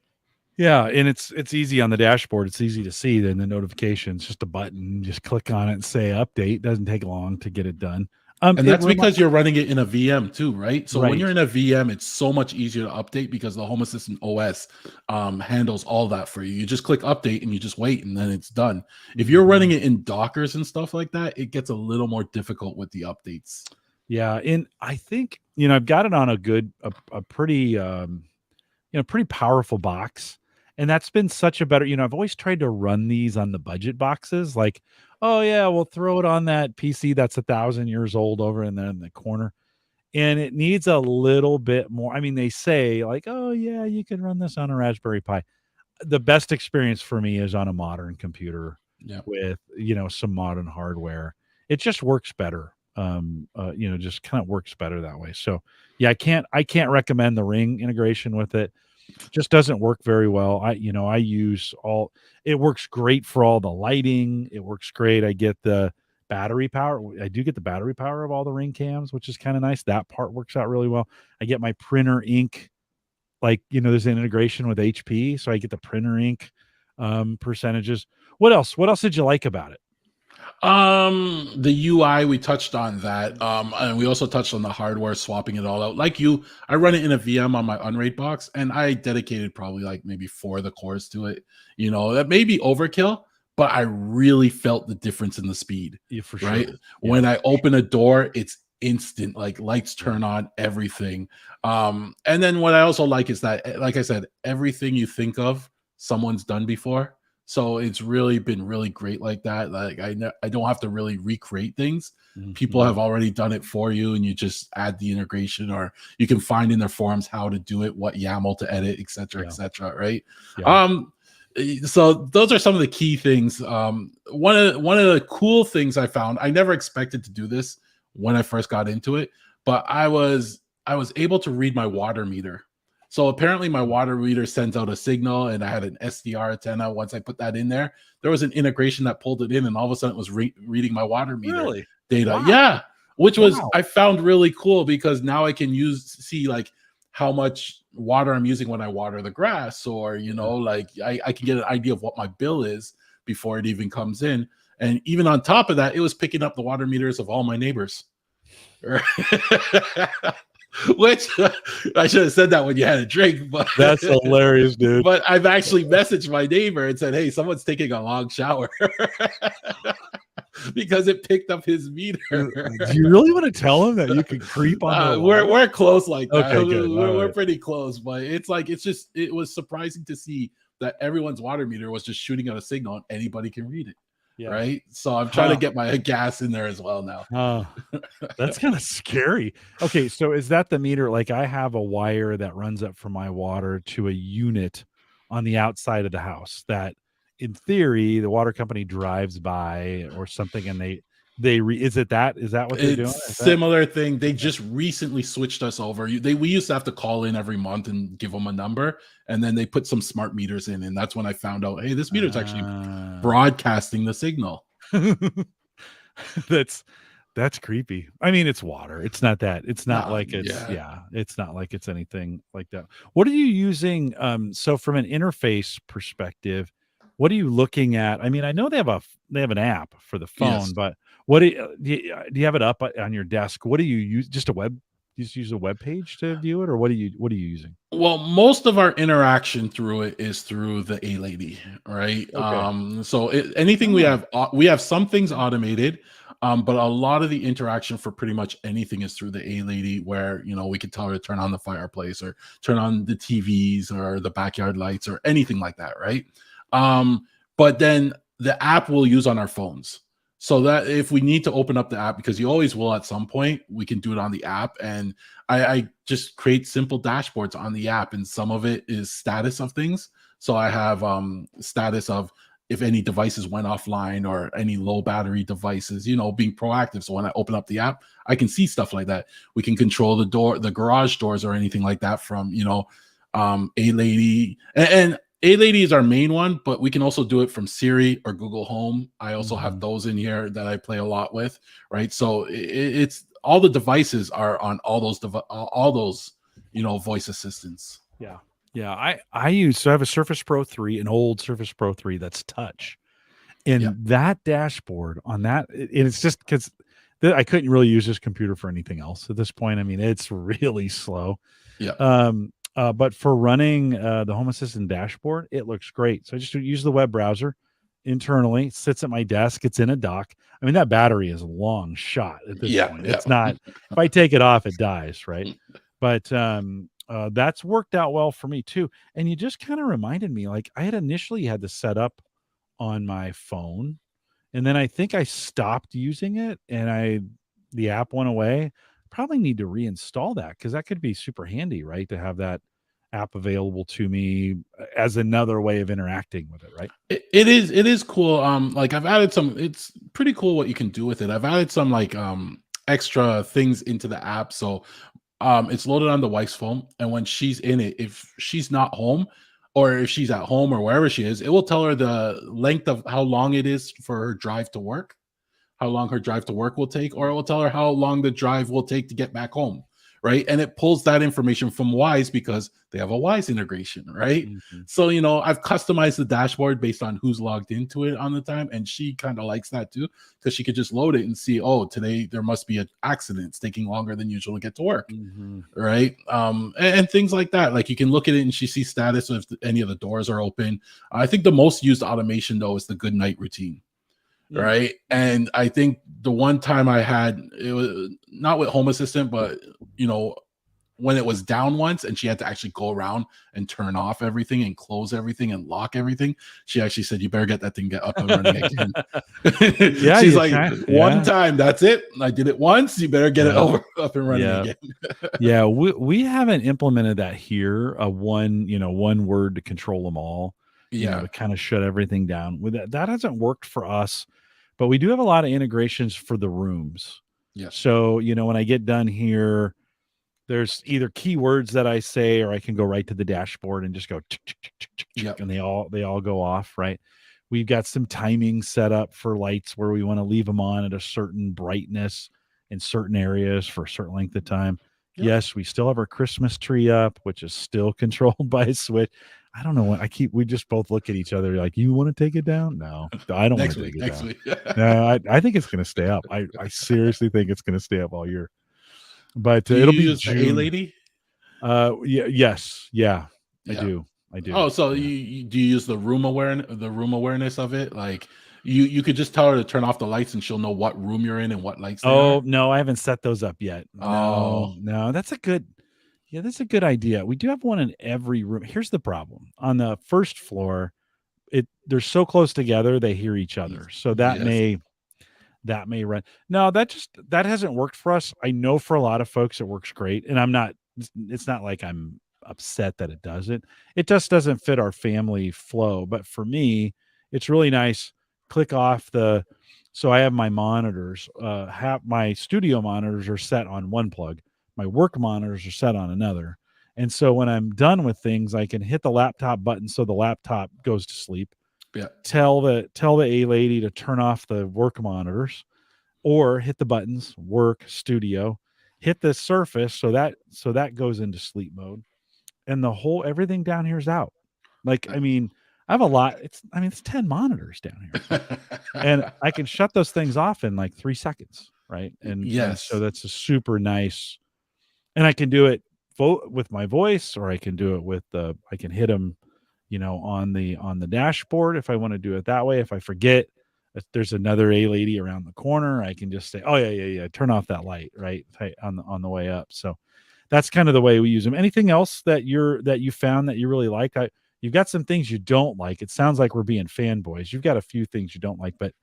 Yeah, and it's easy on the dashboard. It's easy to see. Then the notifications, just a button, just click on it and say update. Doesn't take long to get it done. And that's because you're running it in a VM too, right? So when you're in a VM, it's so much easier to update because the Home Assistant OS handles all that for you. You just click update and you just wait, and then it's done. If you're running it in Dockers and stuff like that, it gets a little more difficult with the updates. Yeah, and I think I've got it on a pretty pretty powerful box. And that's been such a better, I've always tried to run these on the budget boxes. Like, oh yeah, we'll throw it on that PC that's 1,000 years old over in the corner. And it needs a little bit more. I mean, they say like, oh yeah, you can run this on a Raspberry Pi. The best experience for me is on a modern computer with, some modern hardware. It just works better. Just kind of works better that way. So yeah, I can't recommend the Ring integration with it. Just doesn't work very well. I use it works great for all the lighting. It works great. I get the battery power. I do get the battery power of all the Ring cams, which is kind of nice. That part works out really well. I get my printer ink, like, there's an integration with HP. So I get the printer ink percentages. What else did you like about it? The UI, we touched on that. And we also touched on the hardware, swapping it all out. Like I run it in a VM on my Unraid box, and I dedicated probably like maybe 4 of the cores to it. That may be overkill, but I really felt the difference in the speed. Yeah, for sure. Right. Yeah. When I open a door, it's instant, like lights turn on, everything. And then what I also like is that, like I said, everything you think of, someone's done before. So it's really been really great like that. Like I don't have to really recreate things. People have already done it for you, and you just add the integration, or you can find in their forums how to do it, what YAML to edit, etc., etc. Right. Yeah. So those are some of the key things. One of the cool things I found, I never expected to do this when I first got into it, but I was able to read my water meter. So apparently my water reader sends out a signal, and I had an SDR antenna. Once I put that in there, there was an integration that pulled it in, and all of a sudden it was reading my water meter data. Wow. Yeah, which was I found really cool, because now I can see like how much water I'm using when I water the grass, or like I can get an idea of what my bill is before it even comes in. And even on top of that, it was picking up the water meters of all my neighbors. Which I should have said that when you had a drink, but that's hilarious, dude. But I've actually messaged my neighbor and said, hey, someone's taking a long shower. because it picked up his meter. Do you really want to tell him that you can creep on we're close like that. Okay, good. We're pretty close, but it was surprising to see that everyone's water meter was just shooting out a signal and anybody can read it. Yeah. Right. So I'm trying to get my gas in there as well now. That's kind of scary. Okay. So is that the meter? Like I have a wire that runs up from my water to a unit on the outside of the house that in theory, the water company drives by or something and is that what they're doing? Similar thing. They just recently switched us over. We used to have to call in every month and give them a number, and then they put some smart meters in, and that's when I found out, hey, this meter is actually broadcasting the signal. That's creepy. I mean, it's water. It's not that. It's not like it's it's not like it's anything like that. What are you using? So from an interface perspective, what are you looking at? I mean, I know they have an app for the phone, but what do you have it up on your desk? What do you use? Just use a web page to view it, or what are you using? Well, most of our interaction through it is through the A Lady, right? Okay. So anything we have some things automated, but a lot of the interaction for pretty much anything is through the A Lady, where we can tell her to turn on the fireplace or turn on the TVs or the backyard lights or anything like that, right? But then the app we'll use on our phones. So that if we need to open up the app, because you always will at some point, we can do it on the app. And I just create simple dashboards on the app, and some of it is status of things. So I have status of if any devices went offline or any low battery devices, being proactive. So when I open up the app, I can see stuff like that. We can control the garage doors or anything like that from, A Lady. And A Lady is our main one, but we can also do it from Siri or Google Home. I also have those in here that I play a lot with, right? So it's all the devices are on all those voice assistants. Yeah. I have a Surface Pro 3, an old Surface Pro 3 that's touch. And that dashboard on that, it's just because I couldn't really use this computer for anything else at this point. I mean, it's really slow. Yeah. But for running the Home Assistant dashboard, it looks great. So I just use the web browser internally. It sits at my desk. It's in a dock. I mean, that battery is a long shot at this point. It's not. If I take it off, it dies, right? But that's worked out well for me too. And you just kind of reminded me, like I had initially had to set up on my phone, and then I think I stopped using it, and the app went away. Probably need to reinstall that because that could be super handy, right? To have that app available to me as another way of interacting with it, right? It is cool. Like I've added it's pretty cool what you can do with it. I've added some like extra things into the app. So it's loaded on the wife's phone, and when she's in it, if she's not home or if she's at home or wherever she is, it will tell her the length of how long it is for her drive to work, how long her drive to work will take, or it will tell her how long the drive will take to get back home, right? And it pulls that information from Wise because they have a Wise integration, right? So, I've customized the dashboard based on who's logged into it on the time, and she kind of likes that too because she could just load it and see, oh, today there must be an accident. It's taking longer than usual to get to work, right? And things like that. Like you can look at it and she sees status if any of the doors are open. I think the most used automation, though, is the good night routine. Right. And I think the one time I had it was not with Home Assistant, but when it was down once and she had to actually go around and turn off everything and close everything and lock everything, she actually said, you better get that thing up and running again. She's like, one time, that's it. I did it once. You better get it up and running again. We haven't implemented that here. One word to control them all. To kind of shut everything down. With that hasn't worked for us. But we do have a lot of integrations for the rooms. Yeah. So, when I get done here, there's either keywords that I say, or I can go right to the dashboard and just go, and they all go off, right? We've got some timing set up for lights where we want to leave them on at a certain brightness in certain areas for a certain length of time. Yep. Yes, we still have our Christmas tree up, which is still controlled by a switch. I don't know what we just both look at each other like, you want to take it down? No, I don't want to take it down. Week. No, I think it's going to stay up. I seriously think it's going to stay up all year. But it'll be June. The A Lady? Yes. Yeah, I do. Oh, so do you use the room awareness of it? Like You could just tell her to turn off the lights, and she'll know what room you're in and what lights they Oh, are. no, I haven't set those up yet. Oh, No, that's a good that's a good idea. We do have one in every room. Here's the problem. On the first floor, they're so close together, they hear each other. So yes. that may run. No, that hasn't worked for us. I know for a lot of folks it works great, and it's not like I'm upset that it doesn't. It just doesn't fit our family flow. But for me, it's really nice. Click off the so I have my monitors, have my studio monitors are set on one plug. My work monitors are set on another. And so when I'm done with things, I can hit the laptop button so the laptop goes to sleep. Yeah. Tell the A lady to turn off the work monitors, or hit the buttons, work, studio, hit the surface so that goes into sleep mode, and everything down here is out. Like, I mean, I have a lot. It's 10 monitors down here, and I can shut those things off in like 3 seconds, right? And so Yes. that's a super nice, and I can do it with my voice, or I can do it with I can hit them, on the dashboard if I want to do it that way. If I forget, if there's another A lady around the corner, I can just say, "Oh yeah, turn off that light," right, on the way up. So that's kind of the way we use them. Anything else that you found that you really like? You've got some things you don't like. It sounds like we're being fanboys. You've got a few things you don't like, but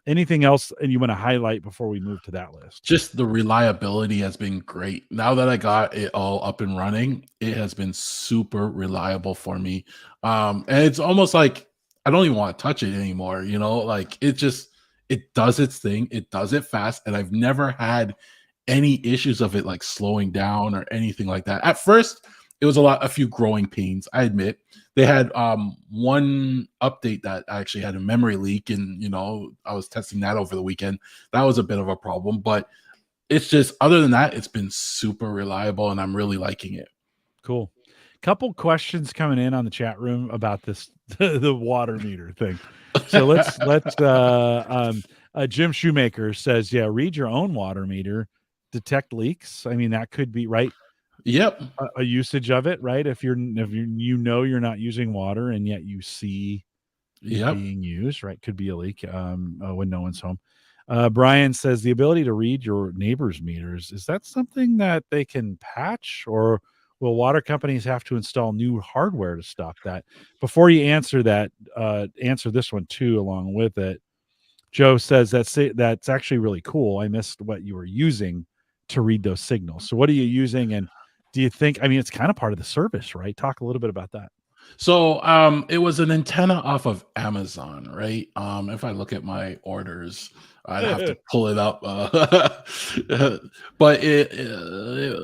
anything else and you want to highlight before we move to that list? Just the reliability has been great. Now that I got it all up and running, it has been super reliable for me. And it's almost like I don't even want to touch it anymore, like it does its thing, it does it fast, and I've never had any issues of it like slowing down or anything like that. At first, it was a few growing pains, I admit. They had one update that actually had a memory leak, and I was testing that over the weekend. That was a bit of a problem, but it's just, other than that, it's been super reliable, and I'm really liking it. Cool. Couple questions coming in on the chat room about this the water meter thing. So let's Jim Shoemaker says, yeah, read your own water meter, detect leaks. I mean, that could be right. Yep. A usage of it, right? If you're not using water and yet you see it Yep. being used, right? Could be a leak when no one's home. Brian says the ability to read your neighbor's meters, is that something that they can patch, or will water companies have to install new hardware to stop that? Before you answer that, answer this one too along with it. Joe says that's actually really cool. I missed what you were using to read those signals. So what are you using, and do you think, I mean, it's kind of part of the service, right? Talk a little bit about that. So it was an antenna off of Amazon, right? If I look at my orders, I'd have to pull it up. But it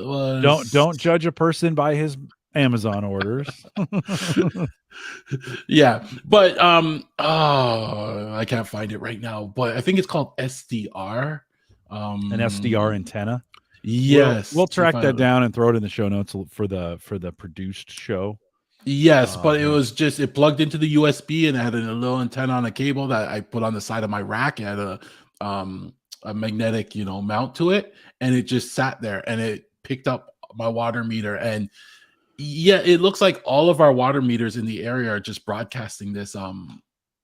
was Don't judge a person by his Amazon orders. Yeah, but I can't find it right now, but I think it's called SDR. An SDR antenna. Yes. We'll track that down and throw it in the show notes for the produced show. Yes, but it was just, it plugged into the USB and it had a little antenna on a cable that I put on the side of my rack. It had a magnetic, mount to it, and it just sat there and it picked up my water meter. And yeah, it looks like all of our water meters in the area are just broadcasting this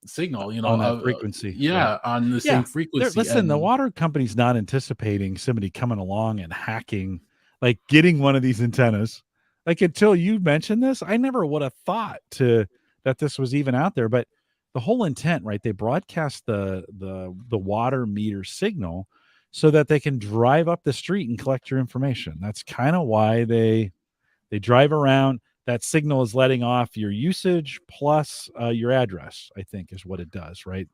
signal, on that frequency. Yeah, right. On the same frequency. Listen, the water company's not anticipating somebody coming along and hacking, like getting one of these antennas. Like, until you mentioned this, I never would have thought that this was even out there. But the whole intent, right? They broadcast the water meter signal so that they can drive up the street and collect your information. That's kind of why they drive around. That signal is letting off your usage plus your address, I think, is what it does, right?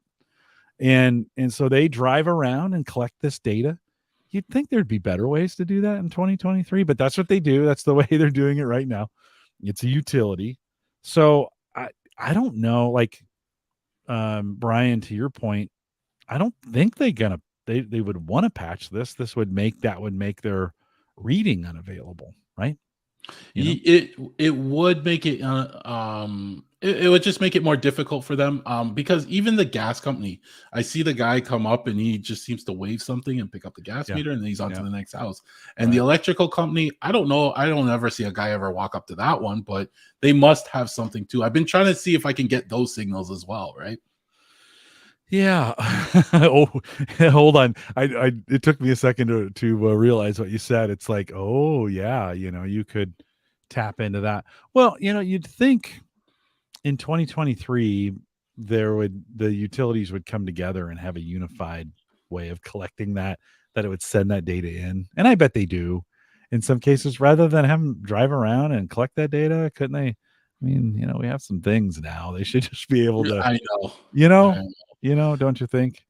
And so they drive around and collect this data. You'd think there'd be better ways to do that in 2023, but that's what they do. That's the way they're doing it right now. It's a utility. So I don't know, like, Brian, to your point, I don't think they would want to patch this. This would make their reading unavailable, right? It would make it it would just make it more difficult for them, because even the gas company, I see the guy come up and he just seems to wave something and pick up the gas meter, and then he's on to the next house. And the electrical company, I don't know, I don't ever see a guy ever walk up to that one, but they must have something too. I've been trying to see if I can get those signals as well, right? Yeah. Oh, hold on. It took me a second to realize what you said. It's like, oh yeah, you could tap into that. Well, you'd think in 2023 the utilities would come together and have a unified way of collecting that it would send that data in. And I bet they do in some cases, rather than have them drive around and collect that data, couldn't they? I mean, we have some things now. They should just be able to, I know. you know, I don't you think?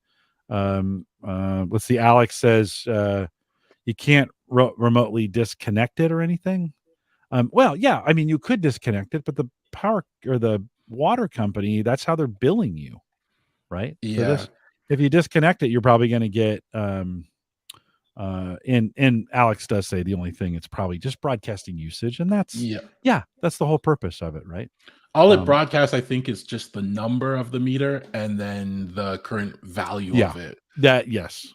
Let's see. Alex says you can't remotely disconnect it or anything. Well, yeah, I mean, you could disconnect it, but the power or the water company, that's how they're billing you, right? For Yeah. this. If you disconnect it, you're probably going to get and Alex does say the only thing it's probably just broadcasting usage, and that's Yeah. that's the whole purpose of it, right? All it broadcasts, I think, is just the number of the meter and then the current value Yeah. of it. That yes.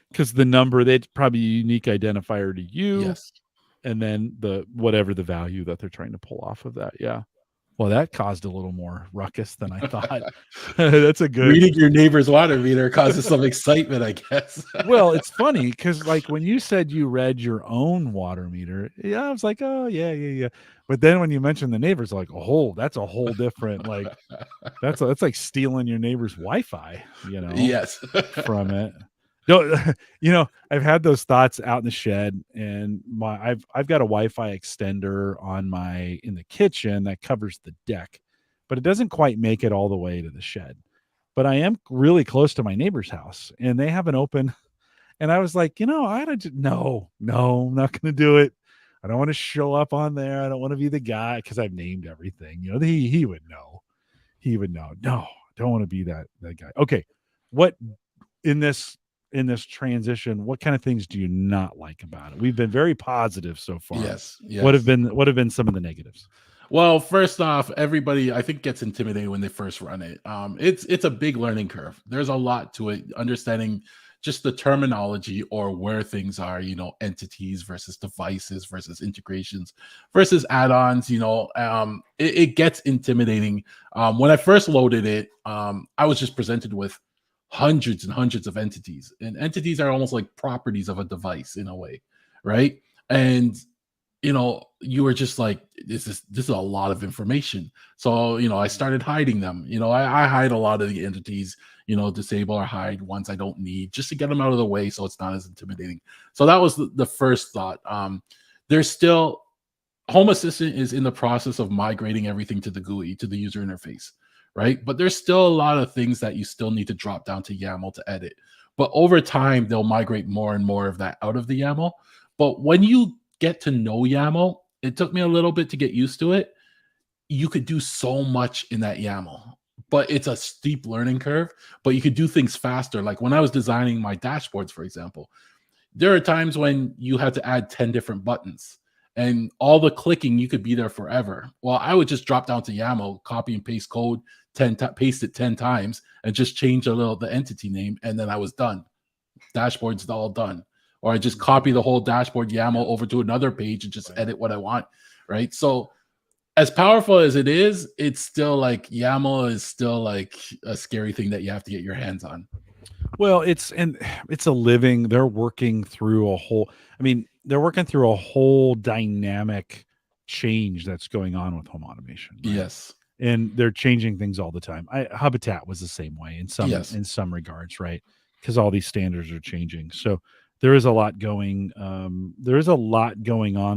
Because the number, that's probably a unique identifier to you, Yes. and then the whatever the value that they're trying to pull off of that. Yeah. Well, that caused a little more ruckus than I thought. That's a good. Reading your neighbor's water meter causes some excitement, I guess. Well, it's funny because, like, when you said you read your own water meter, yeah, I was like, oh yeah. But then when you mentioned the neighbors, like, oh, that's a whole different, like, that's like stealing your neighbor's Wi-Fi, Yes. from it. No, I've had those thoughts out in the shed, and I've got a Wi-Fi extender in the kitchen that covers the deck, but it doesn't quite make it all the way to the shed. But I am really close to my neighbor's house, and they have an open. And I was like, I don't. No, I'm not going to do it. I don't want to show up on there. I don't want to be the guy because I've named everything. He would know. He would know. No, don't want to be that guy. Okay, what in this transition, what kind of things do you not like about it? We've been very positive so far. Yes. What have been some of the negatives? Well, first off, everybody I think gets intimidated when they first run it. It's a big learning curve. There's a lot to it. Understanding just the terminology or where things are, entities versus devices versus integrations versus add-ons. It gets intimidating. When I first loaded it, I was just presented with hundreds and hundreds of entities, and entities are almost like properties of a device in a way, right? And you were just like, this is a lot of information. So, I started hiding them. I hide a lot of the entities, disable or hide ones I don't need just to get them out of the way so it's not as intimidating. So that was the first thought. There's still Home Assistant is in the process of migrating everything to the GUI, to the user interface, right? But there's still a lot of things that you still need to drop down to YAML to edit. But over time, they'll migrate more and more of that out of the YAML. But when you get to know YAML, it took me a little bit to get used to it. You could do so much in that YAML, but it's a steep learning curve. But you could do things faster. Like when I was designing my dashboards, for example, there are times when you had to add 10 different buttons and all the clicking, you could be there forever. Well, I would just drop down to YAML, copy and paste code, paste it 10 times, and just change the entity name, and then I was done. Dashboard's all done. Or I just copy the whole dashboard YAML over to another page and just edit what I want, right? So as powerful as it is, it's still like YAML is still like a scary thing that you have to get your hands on. Well, they're working through a whole dynamic change that's going on with home automation. Right? Yes. And they're changing things all the time. Hubitat was the same way in some regards, right? Because all these standards are changing. So there is a lot going on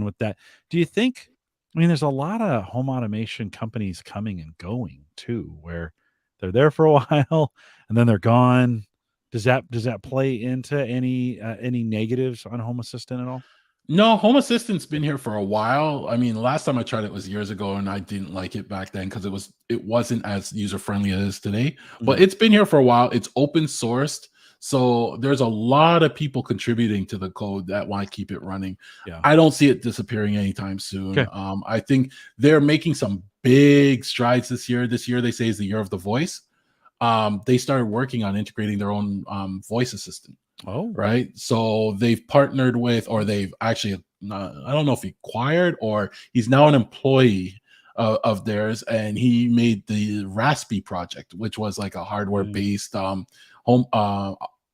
with that. Do you think, there's a lot of home automation companies coming and going too, where they're there for a while and then they're gone. Does that play into any negatives on Home Assistant at all? No, Home Assistant's been here for a while. I mean, last time I tried it was years ago, and I didn't like it back then because it wasn't as user friendly as it is today. But it's been here for a while. It's open sourced, so there's a lot of people contributing to the code that want to keep it running. Yeah. I don't see it disappearing anytime soon. Okay. I think they're making some big strides this year. This year they say is the year of the voice. They started working on integrating their own voice assistant. Oh, right. So they've partnered with, or they've actually, I don't know if he acquired or he's now an employee of theirs, and he made the Raspy project, which was like a hardware based home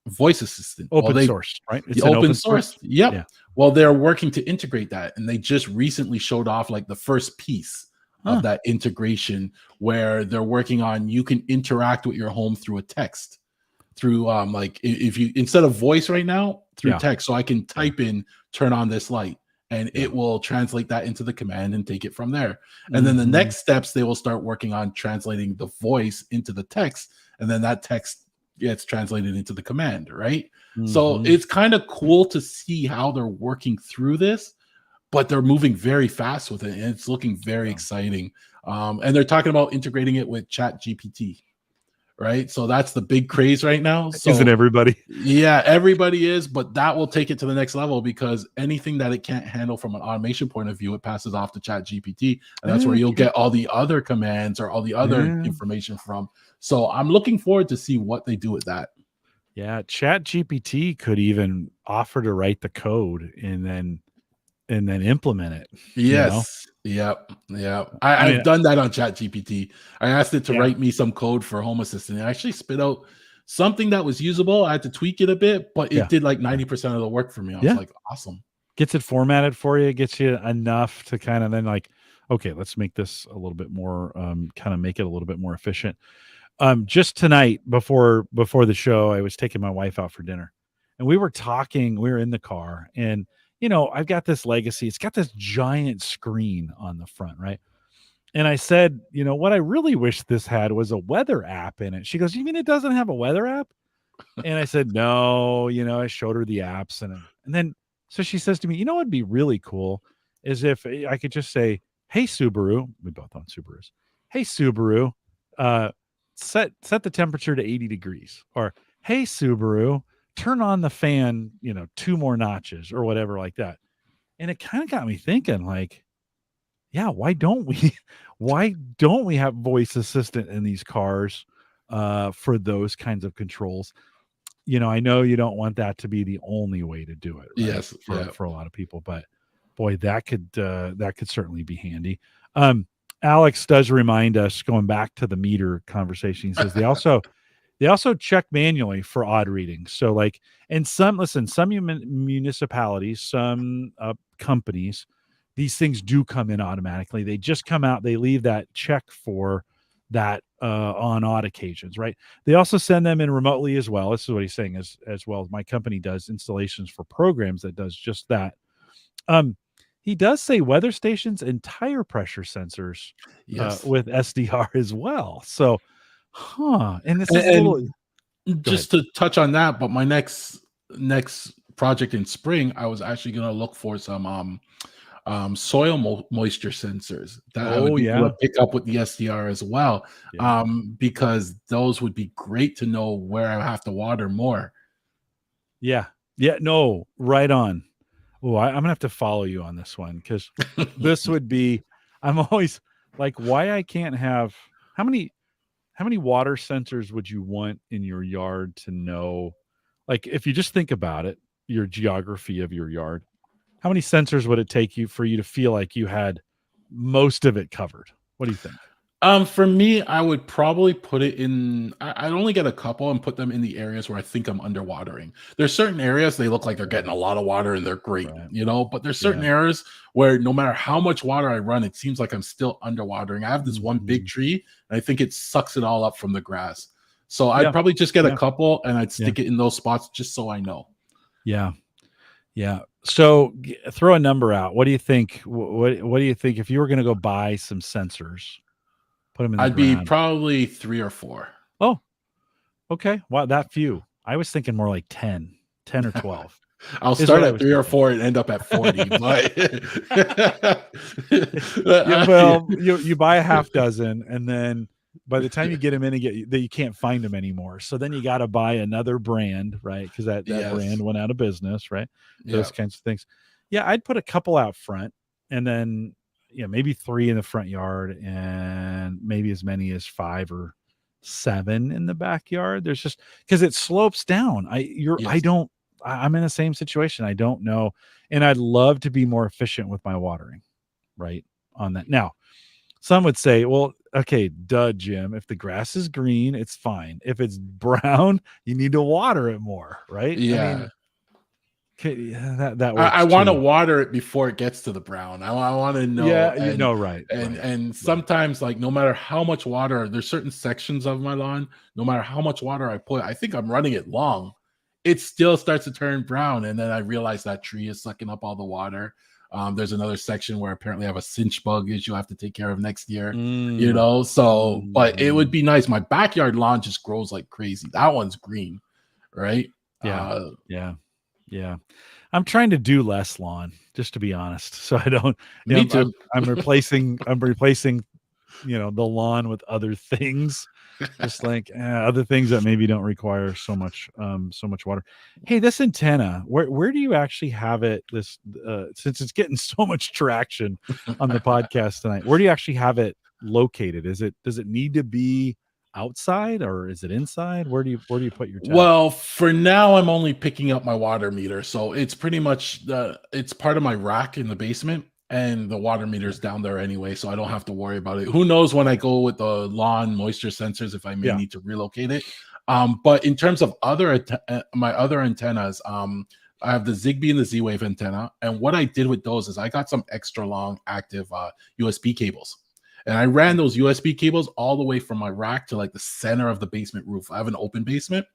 voice assistant. Open source, right? The It's an open open source. source. Yep. Yeah. Well, they're working to integrate that, and they just recently showed off like the first piece of that integration, where they're working on, you can interact with your home through a text, through like if you, instead of voice right now, through text. So I can type in turn on this light, and it will translate that into the command and take it from there. And then the next steps, they will start working on translating the voice into the text, and then that text gets translated into the command, right? So it's kind of cool to see how they're working through this, but they're moving very fast with it, and it's looking very exciting. And they're talking about integrating it with Chat GPT, right? So that's the big craze right now. So, isn't everybody? Yeah, everybody is, but that will take it to the next level, because anything that it can't handle from an automation point of view, it passes off to Chat GPT, and that's where you'll get all the other commands or all the other information from. So I'm looking forward to see what they do with that. Yeah, Chat GPT could even offer to write the code and then implement it. Yes. Yep. I've done that on Chat GPT. I asked it to write me some code for Home Assistant. It actually spit out something that was usable. I had to tweak it a bit, but it did like 90% of the work for me. I was like, awesome. Gets it formatted for you, gets you enough to kind of then like, okay, let's make this a little bit more, kind of make it a little bit more efficient. Just tonight before the show, I was taking my wife out for dinner, and we were talking. We were in the car, and I've got this Legacy. It's got this giant screen on the front, right? And I said, what I really wish this had was a weather app in it. She goes, "You mean it doesn't have a weather app?" And I said, "No." I showed her the apps, and then so she says to me, "You know what'd be really cool is if I could just say, 'Hey Subaru,' we both own Subarus. 'Hey Subaru, set the temperature to 80 degrees,' or 'Hey Subaru, turn on the fan, 2 more notches,' or whatever like that." And it kind of got me thinking, like, yeah, why don't we have voice assistant in these cars for those kinds of controls? I know you don't want that to be the only way to do it, right? Yes, for a lot of people, but boy, that could certainly be handy. Alex does remind us, going back to the meter conversation, he says they also check manually for odd readings. So like, and some municipalities, some companies, these things do come in automatically. They just come out, they leave that check for that on odd occasions, right? They also send them in remotely as well. This is what he's saying, as well. My company does installations for programs that does just that. He does say weather stations and tire pressure sensors with SDR as well. So, and this is a little, just to touch on that, but my next project in spring, I was actually going to look for some soil moisture sensors that I would be able to pick up with the SDR as well, because those would be great to know where I have to water more. No, right on. Oh, I'm gonna have to follow you on this one, because this would be, I'm always like, why I can't have, how many water sensors would you want in your yard to know? Like, if you just think about it, your geography of your yard, how many sensors would it take for you to feel like you had most of it covered? What do you think? For me, I would probably put it in, I'd only get a couple and put them in the areas where I think I'm underwatering. There's certain areas they look like they're getting a lot of water and they're great, but there's certain areas where no matter how much water I run, it seems like I'm still underwatering. I have this one big tree, and I think it sucks it all up from the grass. So I'd probably just get a couple, and I'd stick it in those spots just so I know. Yeah. So throw a number out. What do you think? What do you think if you were going to go buy some sensors? Put them in the I'd ground? Be probably 3 or 4. Oh, okay. Wow, that few. I was thinking more like 10 or 12. I'll start at 3 or 4 and end up at 40. But well, you buy a half dozen, and then by the time you get them in, you can't find them anymore. So then you got to buy another brand, right? Because that brand went out of business, right? Those kinds of things. Yeah, I'd put a couple out front, and then maybe 3 in the front yard, and maybe as many as 5 or 7 in the backyard. There's just, because it slopes down. I'm in the same situation. I don't know, and I'd love to be more efficient with my watering, right, on that. Now, some would say, well, okay, duh, Jim. If the grass is green, it's fine. If it's brown, you need to water it more, right? I mean, Yeah. that I works want to too. water it before it gets to the brown. I want to know, Yeah, right, and right. sometimes, like, no matter how much water, there's certain sections of my lawn. No matter how much water I put, I think I'm running it long. It still starts to turn brown, and then I realize that tree is sucking up all the water. There's another section where apparently I have a cinch bug issue I have to take care of next year. Mm, So, but it would mhm. be nice. My backyard lawn just grows like crazy. That one's green, right? Yeah, Uh, yeah, yeah. I'm trying to do less lawn, just to be honest. So I don't, Me too. I'm replacing, the lawn with other things, just like other things that maybe don't require so much water. Hey, this antenna, where do you actually have it? Since it's getting so much traction on the podcast tonight, where do you actually have it located? Does it need to be outside or is it inside? Where do you put your tap? Well, for now, I'm only picking up my water meter, so it's pretty much it's part of my rack in the basement, and the water meter's down there anyway, so I don't have to worry about it. Who knows when I go with the lawn moisture sensors if I may Yeah. need to relocate it. But in terms of my other antennas, I have the Zigbee and the Z-Wave antenna, and what I did with those is I got some extra long active USB cables. And I ran those USB cables all the way from my rack to like the center of the basement roof. I have an open basement.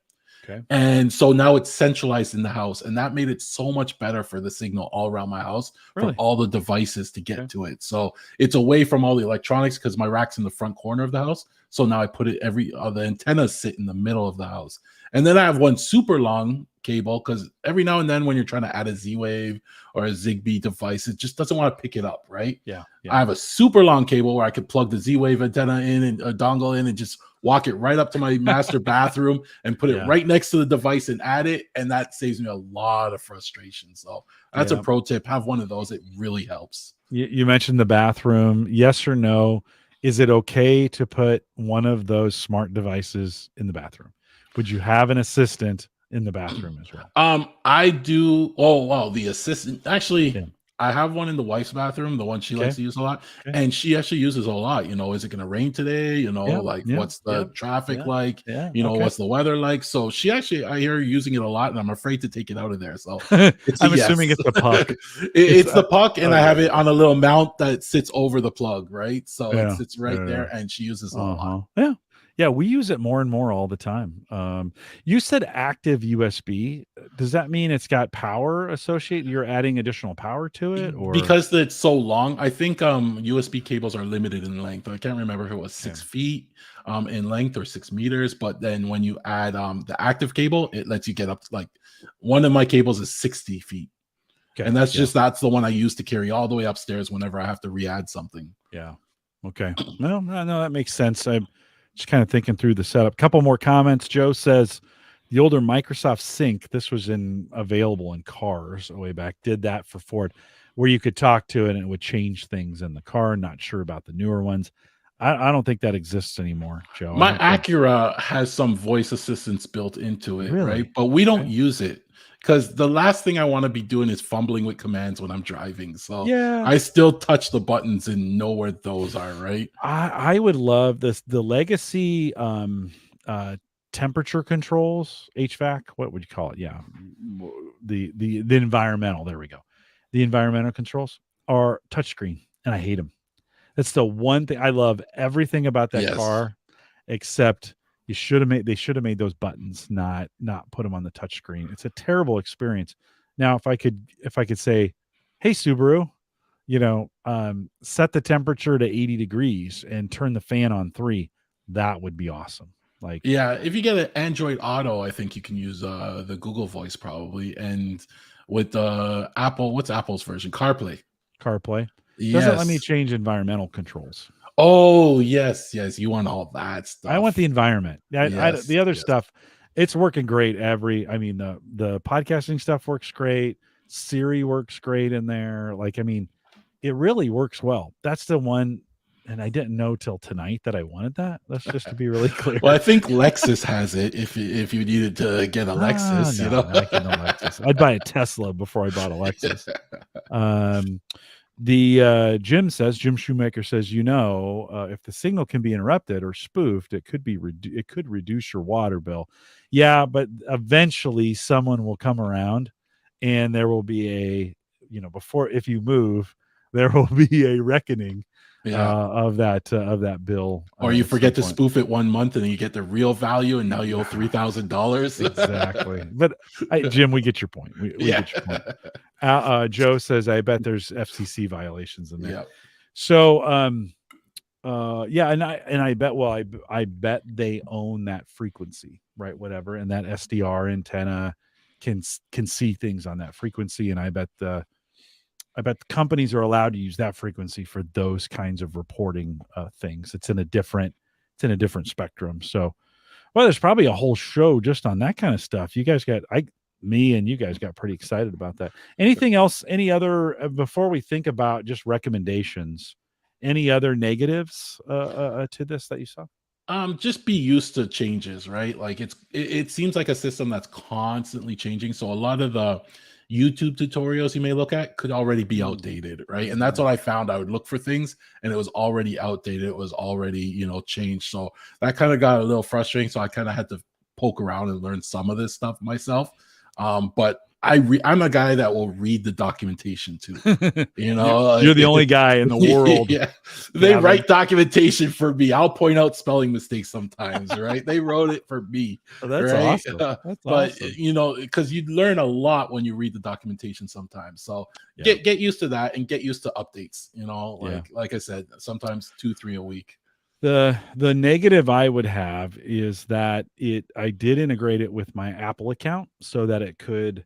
Okay. And so now it's centralized in the house. And that made it so much better for the signal all around my house from Really? all the devices to get Okay. to it. So it's away from all the electronics because my rack's in the front corner of the house. So now I put it the antennas sit in the middle of the house. And then I have one super long cable because every now and then when you're trying to add a Z-Wave or a Zigbee device, it just doesn't want to pick it up, right? Yeah. I have a super long cable where I could plug the Z-Wave antenna in and a dongle in and just walk it right up to my master bathroom and put it Yeah. right next to the device and add it. And that saves me a lot of frustration. So that's a Yeah. pro tip. Have one of those. It really helps. You mentioned the bathroom. Yes or no? Is it okay to put one of those smart devices in the bathroom? Would you have an assistant in the bathroom as well? I do. Oh, wow. The assistant. Actually, Yeah. I have one in the wife's bathroom, the one she likes Okay. to use a lot. Okay. And she actually uses a lot. Is it going to rain today? Yeah. Like Yeah. what's Yeah. the traffic Yeah. like? Yeah. Okay. What's the weather like? So she actually, I hear her using it a lot, and I'm afraid to take it out of there. So it's a I'm yes. assuming it's a puck. It's the puck, and I have Okay. it on a little mount that sits over the plug, right? So it Yeah. sits right Yeah. there, and she uses it a lot. Uh-huh. Yeah. Yeah, we use it more and more all the time. You said active USB. Does that mean it's got power associated? You're adding additional power to it, or Because it's so long, I think USB cables are limited in length. I can't remember if it was okay. 6 feet in length or 6 meters, but then when you add the active cable, it lets you get up to, like, one of my cables is 60 feet. Okay. And that's the one I use to carry all the way upstairs whenever I have to re-add something. Yeah. Okay. No, that makes sense. I'm just kind of thinking through the setup. Couple more comments. Joe says the older Microsoft Sync, this was available in cars way back, did that for Ford, where you could talk to it and it would change things in the car. Not sure about the newer ones. I don't think that exists anymore, Joe. I My think that Acura has some voice assistance built into it, right? really But we don't okay. use it because the last thing I want to be doing is fumbling with commands when I'm driving. So Yeah. I still touch the buttons and know where those are, right? I would love the legacy uh temperature controls, HVAC, what would you call it? Yeah. The environmental, there we go. The environmental controls are touchscreen and I hate them. That's the one thing I love everything about that Yes. car except they should have made those buttons, not put them on the touchscreen. It's a terrible experience. Now if I could say, "Hey Subaru, set the temperature to 80 degrees and turn the fan on 3." That would be awesome. Like Yeah, if you get an Android Auto, I think you can use the Google Voice probably, and with Apple, what's Apple's version? CarPlay. CarPlay doesn't let me Yes. change environmental controls. Oh, yes, yes. You want all that I want the stuff. environment. Yes, The other yes. stuff, it's working great. The podcasting stuff works great. Siri works great in there. Like, I mean, it really works well. That's the one, and I didn't know till tonight that I wanted that. That's just to be really clear. Well, I think Lexus has it if you needed to get a Lexus. No, not getting a Lexus. I'd buy a Tesla before I bought a Lexus. Um, Jim Shoemaker says, if the signal can be interrupted or spoofed, it could reduce your water bill. Yeah, but eventually someone will come around, and there will be if you move, there will be a reckoning of that bill. Or you forget to spoof it 1 month, and then you get the real value, and now you owe $3,000. Exactly. But Jim, we get your point. We get your point. Joe says, I bet there's FCC violations in there. Yep. So, and I bet, I bet they own that frequency, right? Whatever. And that SDR antenna can see things on that frequency. And I bet the companies are allowed to use that frequency for those kinds of reporting things. It's in a different spectrum. So, there's probably a whole show just on that kind of stuff. You guys me and you guys got pretty excited about that. Anything else? Any other, before we think about just recommendations, any other negatives to this that you saw? Just be used to changes, right? Like it seems like a system that's constantly changing. So a lot of the YouTube tutorials you may look at could already be outdated, right? And that's what I found. I would look for things and it was already outdated. It was already, changed. So that kind of got a little frustrating. So I kind of had to poke around and learn some of this stuff myself. But I'm a guy that will read the documentation too. You're the only guy in the world. Yeah. They write documentation for me. I'll point out spelling mistakes sometimes, right? They wrote it for me. Oh, that's right? awesome. That's awesome. Because you learn a lot when you read the documentation sometimes. So get used to that and get used to updates. Like I said, sometimes 2-3 a week. The negative I would have is that I did integrate it with my Apple account so that it could,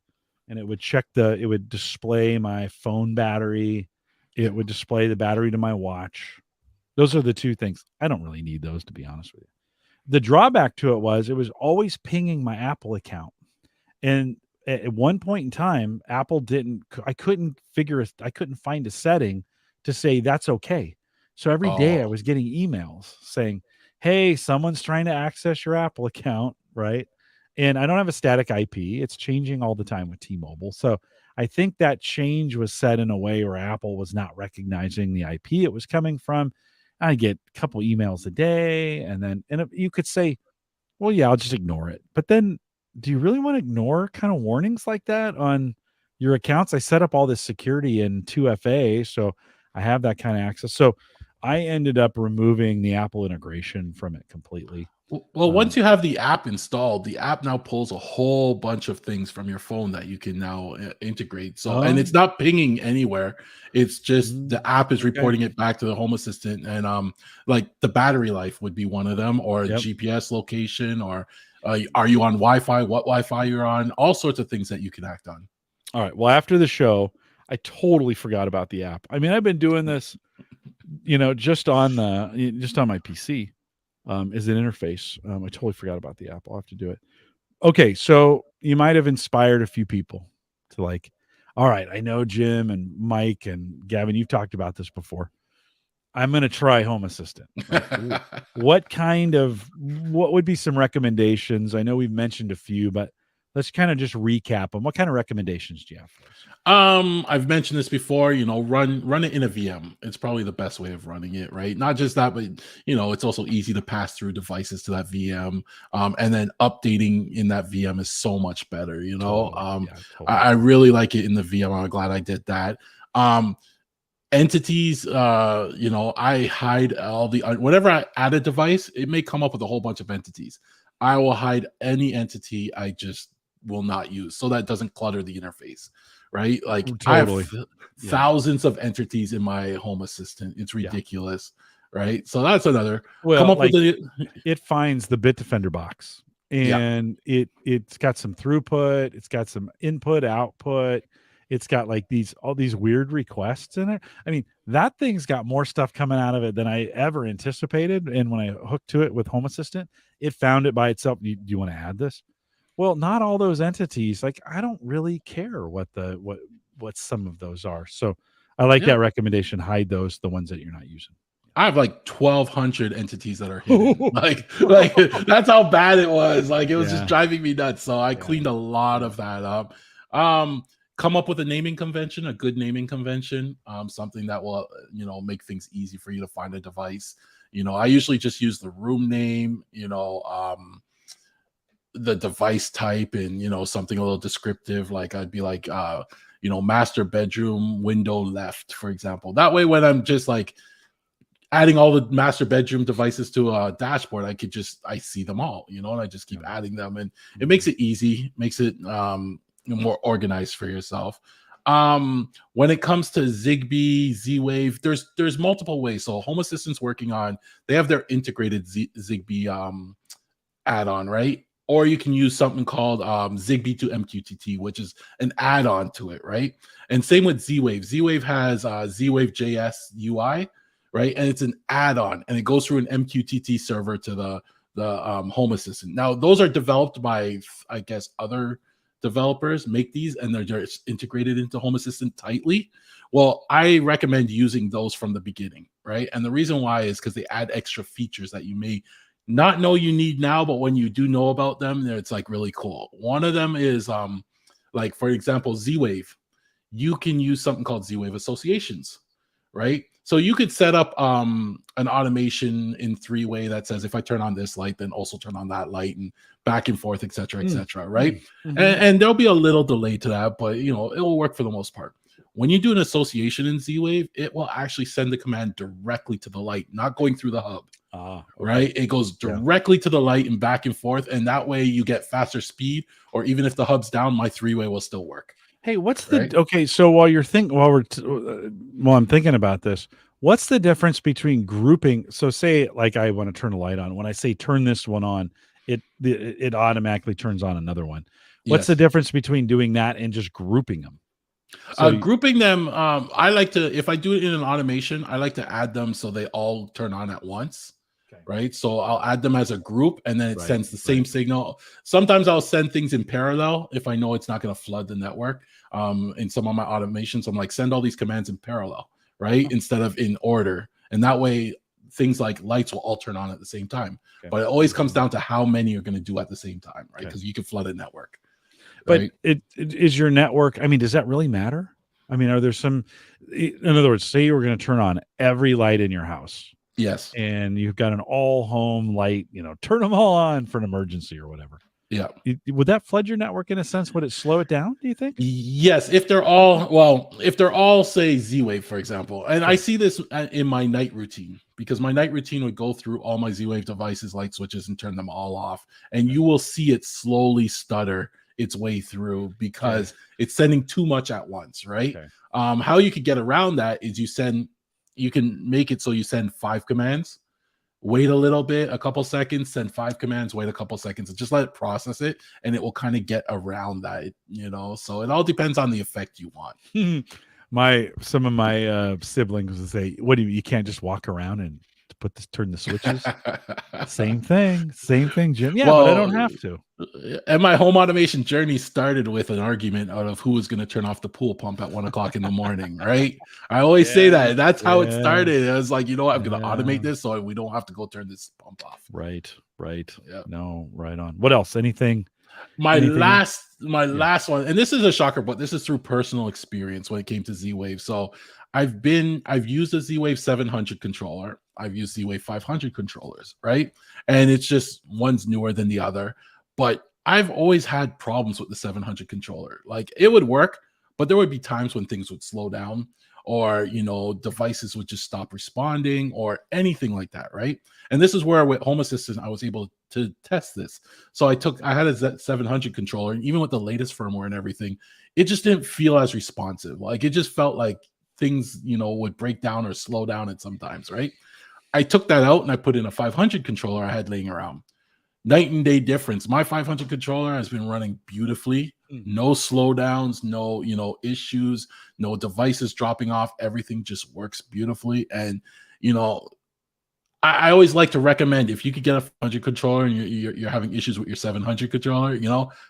and it would it would display my phone battery. It would display the battery to my watch. Those are the two things. I don't really need those, to be honest with you. The drawback to it was always pinging my Apple account. And at one point in time, Apple I couldn't find a setting to say that's okay. So every day I was getting emails saying, hey, someone's trying to access your Apple account, right? And I don't have a static IP. It's changing all the time with T-Mobile. So I think that change was set in a way where Apple was not recognizing the IP it was coming from. I get a couple emails a day, and you could say, well, yeah, I'll just ignore it. But then do you really want to ignore kind of warnings like that on your accounts? I set up all this security in 2FA, so I have that kind of access. So I ended up removing the Apple integration from it completely. Well, once you have the app installed, the app now pulls a whole bunch of things from your phone that you can now integrate. So, and it's not pinging anywhere. It's just the app is reporting it back to the Home Assistant. And like the battery life would be one of them, or GPS location, or are you on Wi-Fi? What Wi-Fi you're on? All sorts of things that you can act on. All right. Well, after the show, I totally forgot about the app. I mean, I've been doing this, just on my PC. Is an interface. I totally forgot about the app. I'll have to do it. Okay, so you might have inspired a few people to all right, I know Jim and Mike and Gavin, you've talked about this before. I'm going to try Home Assistant. What would be some recommendations? I know we've mentioned a few, but let's kind of just recap them. What kind of recommendations do you have for us? I've mentioned this before, run it in a VM. It's probably the best way of running it, right? Not just that, but it's also easy to pass through devices to that VM. And then updating in that VM is so much better, Totally. I really like it in the VM. I'm glad I did that. Entities, I hide all whenever I add a device, it may come up with a whole bunch of entities. I will hide any entity I just will not use, so that doesn't clutter the interface, right? Like totally. I have thousands of entities in my Home Assistant. It's ridiculous, right? So that's another. Well, it finds the Bitdefender box, and it's got some throughput. It's got some input, output. It's got all these weird requests in it. I mean, that thing's got more stuff coming out of it than I ever anticipated. And when I hooked to it with Home Assistant, it found it by itself. Do you want to add this? Well, not all those entities. I don't really care what some of those are. So I like that recommendation. Hide the ones that you're not using. I have 1,200 entities that are hidden. like that's how bad it was. It was just driving me nuts. So I cleaned a lot of that up. come up with a naming convention, a good naming convention, something that will, make things easy for you to find a device. I usually just use the room name, the device type, and something a little descriptive. Like I'd be like, master bedroom window left, for example. That way, when I'm just like adding all the master bedroom devices to a dashboard, I see them all, and I just keep adding them, and it makes it easy, makes it more organized for yourself. When it comes to Zigbee, Z-Wave, there's multiple ways. So Home Assistant's working on, they have their integrated Zigbee add-on, right? Or you can use something called Zigbee to MQTT, which is an add-on to it, right? And same with Z-Wave. Z-Wave has Z-Wave JS UI, right? And it's an add-on, and it goes through an MQTT server to the Home Assistant. Now, those are developed by, I guess, other developers make these, and they're just integrated into Home Assistant tightly. Well, I recommend using those from the beginning, right? And the reason why is because they add extra features that you may not know you need now, but when you do know about them, it's like really cool. One of them is like, for example, Z-Wave. You can use something called Z-Wave associations, right? So you could set up an automation in 3-way that says, if I turn on this light, then also turn on that light, and back and forth, et cetera, right? And there'll be a little delay to that, but it will work for the most part. When you do an association in Z-Wave, it will actually send the command directly to the light, not going through the hub. Right? It goes directly to the light and back and forth, and that way you get faster speed, or even if the hub's down, my 3-way will still work. Hey, what's the okay? So while I'm thinking about this, what's the difference between grouping? So say like I want to turn a light on. When I say turn this one on, it automatically turns on another one. What's the difference between doing that and just grouping them? So grouping them, I like to, if I do it in an automation, I like to add them so they all turn on at once. Right. So I'll add them as a group, and then it sends the same signal. Sometimes I'll send things in parallel if I know it's not going to flood the network. In some of my automations, I'm like, send all these commands in parallel, right? Instead of in order. And that way things like lights will all turn on at the same time. But it always comes down to how many you're going to do at the same time, right? Because you can flood a network. But it is your network. I mean, does that really matter? I mean, are there some, in other words, say you were going to turn on every light in your house. Yes. And you've got an all home light, turn them all on for an emergency or whatever. Yeah. Would that flood your network in a sense? Would it slow it down, do you think? Yes. If they're all, say, Z-Wave, for example. And I see this in my night routine, because my night routine would go through all my Z-Wave devices, light switches, and turn them all off. And you will see it slowly stutter its way through because it's sending too much at once, right? How you could get around that is you can make it so you send 5 commands, wait a little bit, a couple seconds, send 5 commands, wait a couple seconds, and just let it process it, and it will kind of get around that, so it all depends on the effect you want. Some of my siblings would say, what do you can't just walk around and turn the switches? Same thing, Jim. Yeah, but I don't have to. And my home automation journey started with an argument out of who was going to turn off the pool pump at 1 o'clock in the morning, right? I always say that. That's how it started. I was like, I'm going to automate this so we don't have to go turn this pump off. Right. Yeah. No, right on. What else? Anything? My last one, and this is a shocker, but this is through personal experience when it came to Z-Wave. So I've used a Z-Wave 700 controller. I've used Z-Wave 500 controllers, right? And it's just one's newer than the other. But I've always had problems with the 700 controller. Like, it would work, but there would be times when things would slow down, or devices would just stop responding, or anything like that, right? And this is where with Home Assistant I was able to test this. So I had a Z700 controller, and even with the latest firmware and everything, it just didn't feel as responsive. Like, it just felt like things would break down or slow down at sometimes, right? I took that out and I put in a 500 controller I had laying around. Night and day difference. My 500 controller has been running beautifully. No slowdowns, no issues, no devices dropping off. Everything just works beautifully. And I always like to recommend, if you could get a 500 controller and you're having issues with your 700 controller,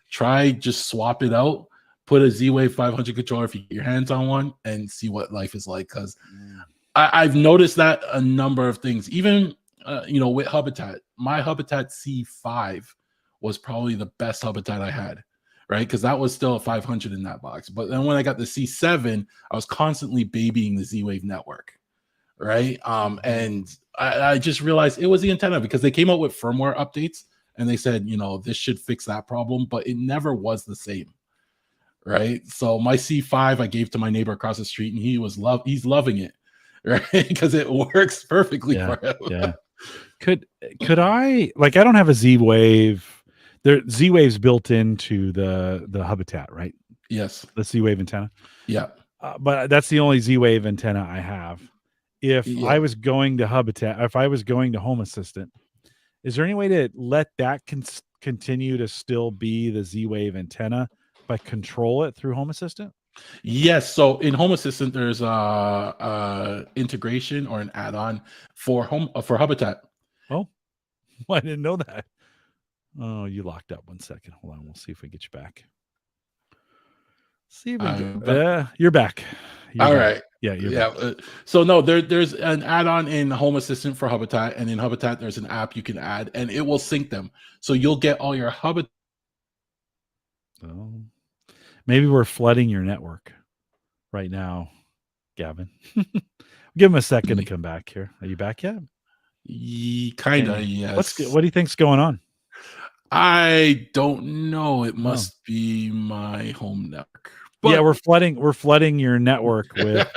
try just swap it out. Put a Z-Wave 500 controller if you get your hands on one, and see what life is like. Because I've noticed that a number of things, even with Hubitat, my Hubitat C5 was probably the best Hubitat I had, right? Because that was still a 500 in that box. But then when I got the C7, I was constantly babying the Z-Wave network, right? And I just realized it was the antenna, because they came out with firmware updates and they said, this should fix that problem, but it never was the same, right? So my C5 I gave to my neighbor across the street, and he's loving it, right? Because it works perfectly for him. Yeah. Could I, like, I don't have a Z-Wave. Z-Wave's built into the Hubitat, right? Yes. The Z-Wave antenna. Yeah. But that's the only Z-Wave antenna I have. If I was going to Hubitat, if I was going to Home Assistant, is there any way to let that continue to still be the Z-Wave antenna, but control it through Home Assistant? Yes. So in Home Assistant, there's a integration or an add-on for Hubitat. Oh, well, I didn't know that. Oh, you locked up. 1 second. Hold on. We'll see if we get you back. See if we you're back. All right. Yeah, you're back. So no, there's an add-on in Home Assistant for Hubitat, and in Hubitat there's an app you can add, and it will sync them. So you'll get all your Hubitat. Oh, maybe we're flooding your network right now, Gavin. Give him a second to come back here. Are you back yet? Kind of, yes. What do you think's going on? I don't know. It must be my home network. But yeah, we're flooding your network with.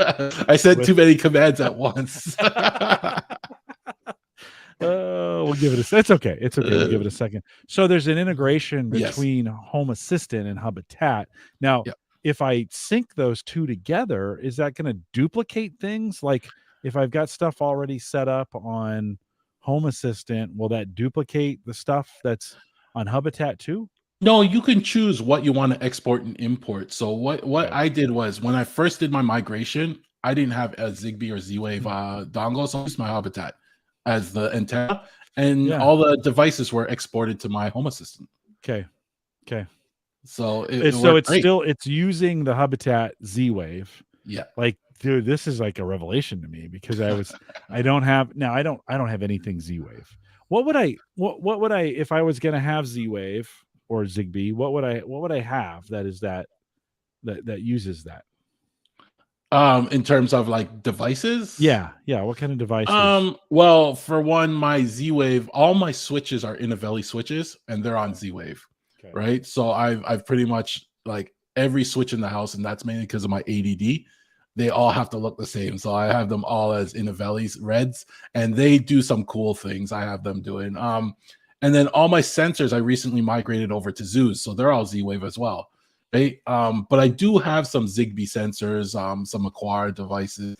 I said too many commands at once. We'll give it it's okay. It's okay. We'll give it a second. So there's an integration between Home Assistant and Hubitat. Now, if I sync those two together, is that going to duplicate things? Like if I've got stuff already set up on Home Assistant, will that duplicate the stuff that's on Hubitat too? No, you can choose what you want to export and import. So what I did was, when I first did my migration, I didn't have a Zigbee or Z-Wave dongle, so I used my Hubitat as the antenna, and all the devices were exported to my Home Assistant. Okay. So it's using the Hubitat Z-Wave. Yeah. Like, dude, this is like a revelation to me, because I don't have anything Z-Wave. What would I if I was going to have Z-Wave or Zigbee, what would I have that uses that? In terms of like devices? Yeah. What kind of devices? Well, for one, my Z-Wave, all my switches are Innovelli switches, and they're on Z-Wave. Okay. Right? So I've pretty much, like, every switch in the house, and that's mainly because of my ADD. They all have to look the same. So I have them all as Innovelli's reds, and they do some cool things I have them doing. And then all my sensors, I recently migrated over to Zeus, so they're all Z-Wave as well. Right? But I do have some Zigbee sensors, some Aquara devices,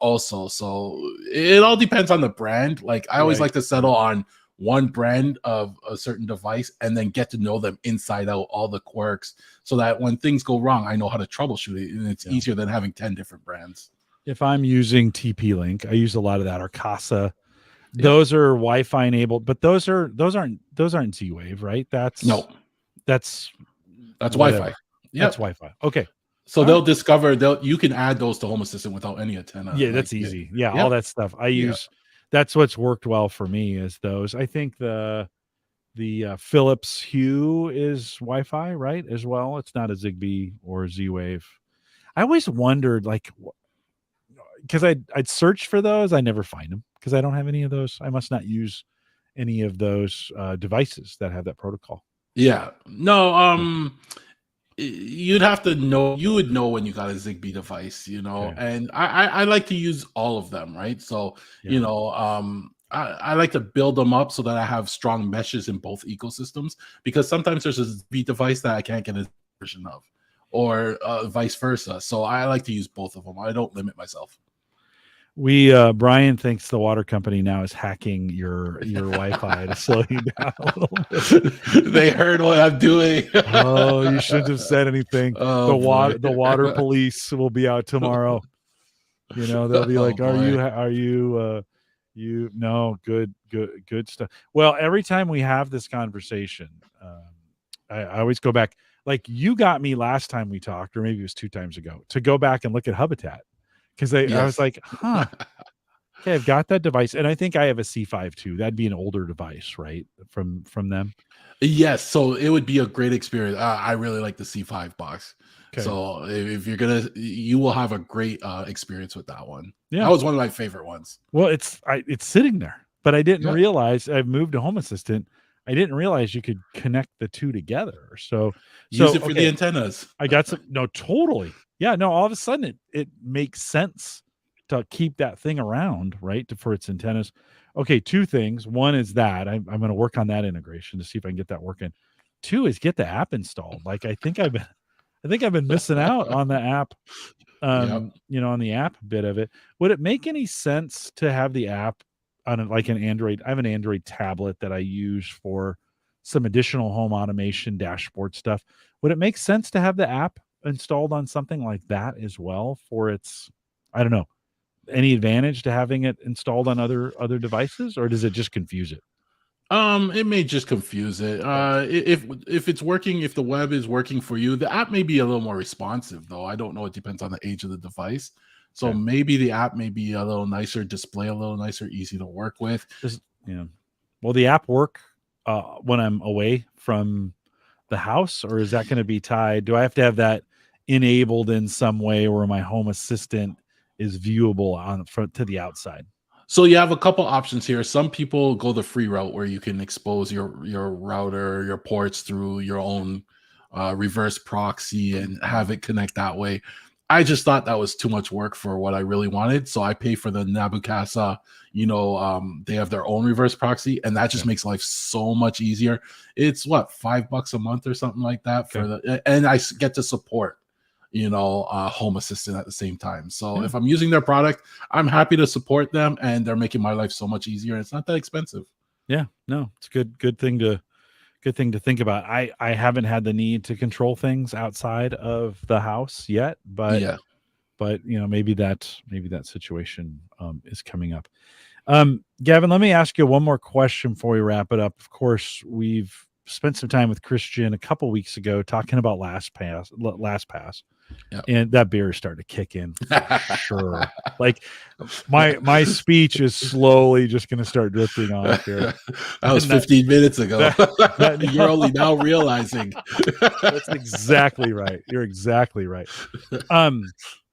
also. So it all depends on the brand. Like, I always like to settle on one brand of a certain device and then get to know them inside out, all the quirks, so that when things go wrong, I know how to troubleshoot it, and it's easier than having 10 different brands. If I'm using TP-Link, I use a lot of that, or Casa. Those are Wi-Fi enabled, but those aren't Z-Wave, right? That's Wi-Fi. Yeah, that's Wi-Fi. Okay. So they'll discover you can add those to Home Assistant without any antenna. Yeah, that's easy. Yeah, all that stuff I use. That's what's worked well for me, is those. I think the Philips Hue is Wi-Fi, right? As well. It's not a Zigbee or a Z-Wave. I always wondered, like, because I'd search for those, I never find them because I don't have any of those. I must not use any of those devices that have that protocol. Yeah. No, you'd have to know. You would know when you got a Zigbee device, and I like to use all of them, right? So, I like to build them up so that I have strong meshes in both ecosystems, because sometimes there's a Zigbee device that I can't get a version of, or vice versa. So I like to use both of them. I don't limit myself. Brian thinks the water company now is hacking your Wi-Fi to slow you down a little bit. They heard what I'm doing. Oh, you shouldn't have said anything. The water police will be out tomorrow. They'll be like, are you no, good stuff. Well, every time we have this conversation, I always go back. Like, you got me last time we talked, or maybe it was 2 times ago, to go back and look at Hubitat. Because I was like, Okay, I've got that device, and I think I have a C5 too. That'd be an older device, right? From them. Yes, so it would be a great experience. I really like the C5 box. Okay. So if you're gonna, you will have a great experience with that one. Yeah. That was one of my favorite ones. Well, it's sitting there, but I didn't Yeah. realize I've moved to Home Assistant. I didn't realize you could connect the two together. So Use it for the okay, antennas. I got some. No, totally. Yeah, no. All of a sudden, it makes sense to keep that thing around, right? For its antennas. Okay, two things. One is that I'm going to work on that integration to see if I can get that working. Two is get the app installed. Like I think I've been missing out on the app. Yep. On the app bit of it. Would it make any sense to have the app on like an Android? I have an Android tablet that I use for some additional home automation dashboard stuff. Would it make sense to have the app installed on something like that as well for its, I don't know, any advantage to having it installed on other devices, or does it just confuse it? It may just confuse it. If it's working, if the web is working for you, the app may be a little more responsive, though. I don't know. It depends on the age of the device. So Okay. maybe the app may be a little nicer, display a little nicer, easy to work with. Will the app work when I'm away from the house, or is that going to be tied? Do I have to have that enabled in some way where my Home Assistant is viewable on front to the outside? So you have a couple options here. Some people go the free route where you can expose your router, your ports through your own reverse proxy and have it connect that way. I just thought that was too much work for what I really wanted, so I pay for the Nabukasa. They have their own reverse proxy, and that just makes life so much easier. It's what, $5 a month or something like that and I get to support Home Assistant at the same time. So if I'm using their product, I'm happy to support them, and they're making my life so much easier. And it's not that expensive. Yeah, no, it's a good thing to think about. I haven't had the need to control things outside of the house yet, but Yeah. maybe that situation is coming up. Gavin, let me ask you one more question before we wrap it up. Of course, we've spent some time with Christian a couple weeks ago talking about LastPass. Yep. And that beer started to kick in for sure. Like my speech is slowly just going to start drifting off here. That was 15 minutes ago. You're only now realizing. That's exactly right. You're exactly right.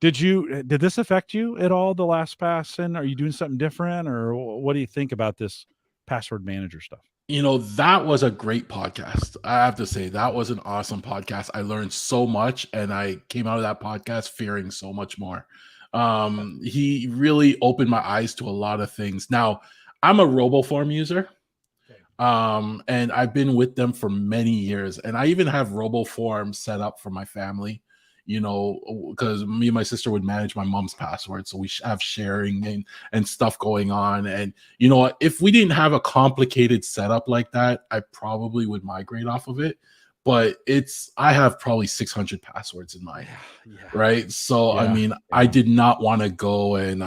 Did this affect you at all, the LastPass? And are you doing something different, or what do you think about this password manager stuff? That was a great podcast. I have to say, that was an awesome podcast. I learned so much, and I came out of that podcast fearing so much more. He really opened my eyes to a lot of things. Now, I'm a RoboForm user, and I've been with them for many years, and I even have RoboForm set up for my family. Because me and my sister would manage my mom's password, so we have sharing and stuff going on. And if we didn't have a complicated setup like that, I probably would migrate off of it. But I have probably 600 passwords in mine, right? So I did not want to go and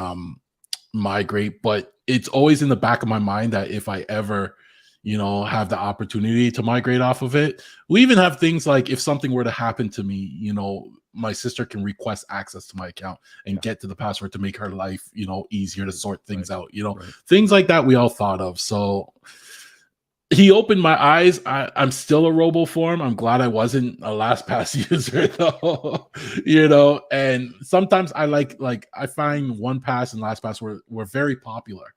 migrate, but it's always in the back of my mind that if I ever have the opportunity to migrate off of it. We even have things like, if something were to happen to me, my sister can request access to my account and get to the password to make her life, easier to sort things out, things like that we all thought of. So he opened my eyes. I'm still a RoboForm. I'm glad I wasn't a LastPass user though, and sometimes I I find OnePass and LastPass were very popular.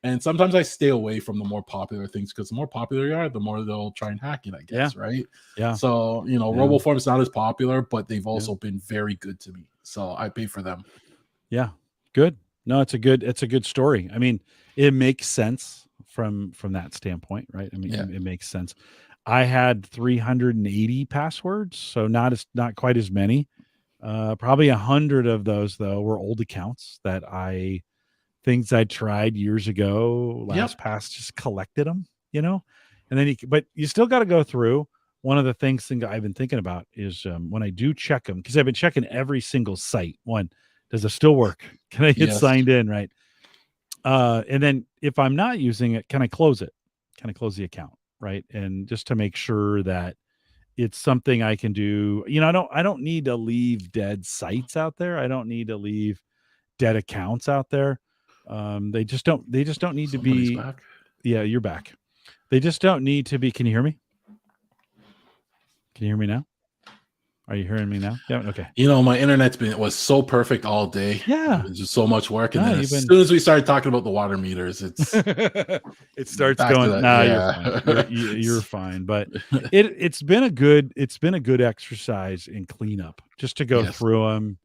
And sometimes I stay away from the more popular things, because the more popular you are, the more they'll try and hack it, I guess, right? Yeah. So, RoboForm is not as popular, but they've also been very good to me. So I pay for them. Yeah. Good. No, it's a good story. I mean, it makes sense from that standpoint, right? I mean, it makes sense. I had 380 passwords, so not quite as many. Probably 100 of those though were old accounts that things I tried years ago. LastPass just collected them, and then but you still got to go through. One of the things I've been thinking about is when I do check them, because I've been checking every single site. One, does it still work? Can I get signed in? Right. And then if I'm not using it, can I close it? Can I close the account? Right. And just to make sure that it's something I can do. I don't need to leave dead sites out there. I don't need to leave dead accounts out there. They just don't need to Somebody's be. back. Yeah, you're back. They just don't need to be. Can you hear me? Can you hear me now? Are you hearing me now? Yeah. Okay. My internet's was so perfect all day. Yeah. It was just so much work, and No, then as soon as we started talking about the water meters, it's it starts back to going. that. Nah, Yeah. you're fine. But it's been a good exercise in cleanup, just to go Yes. through them,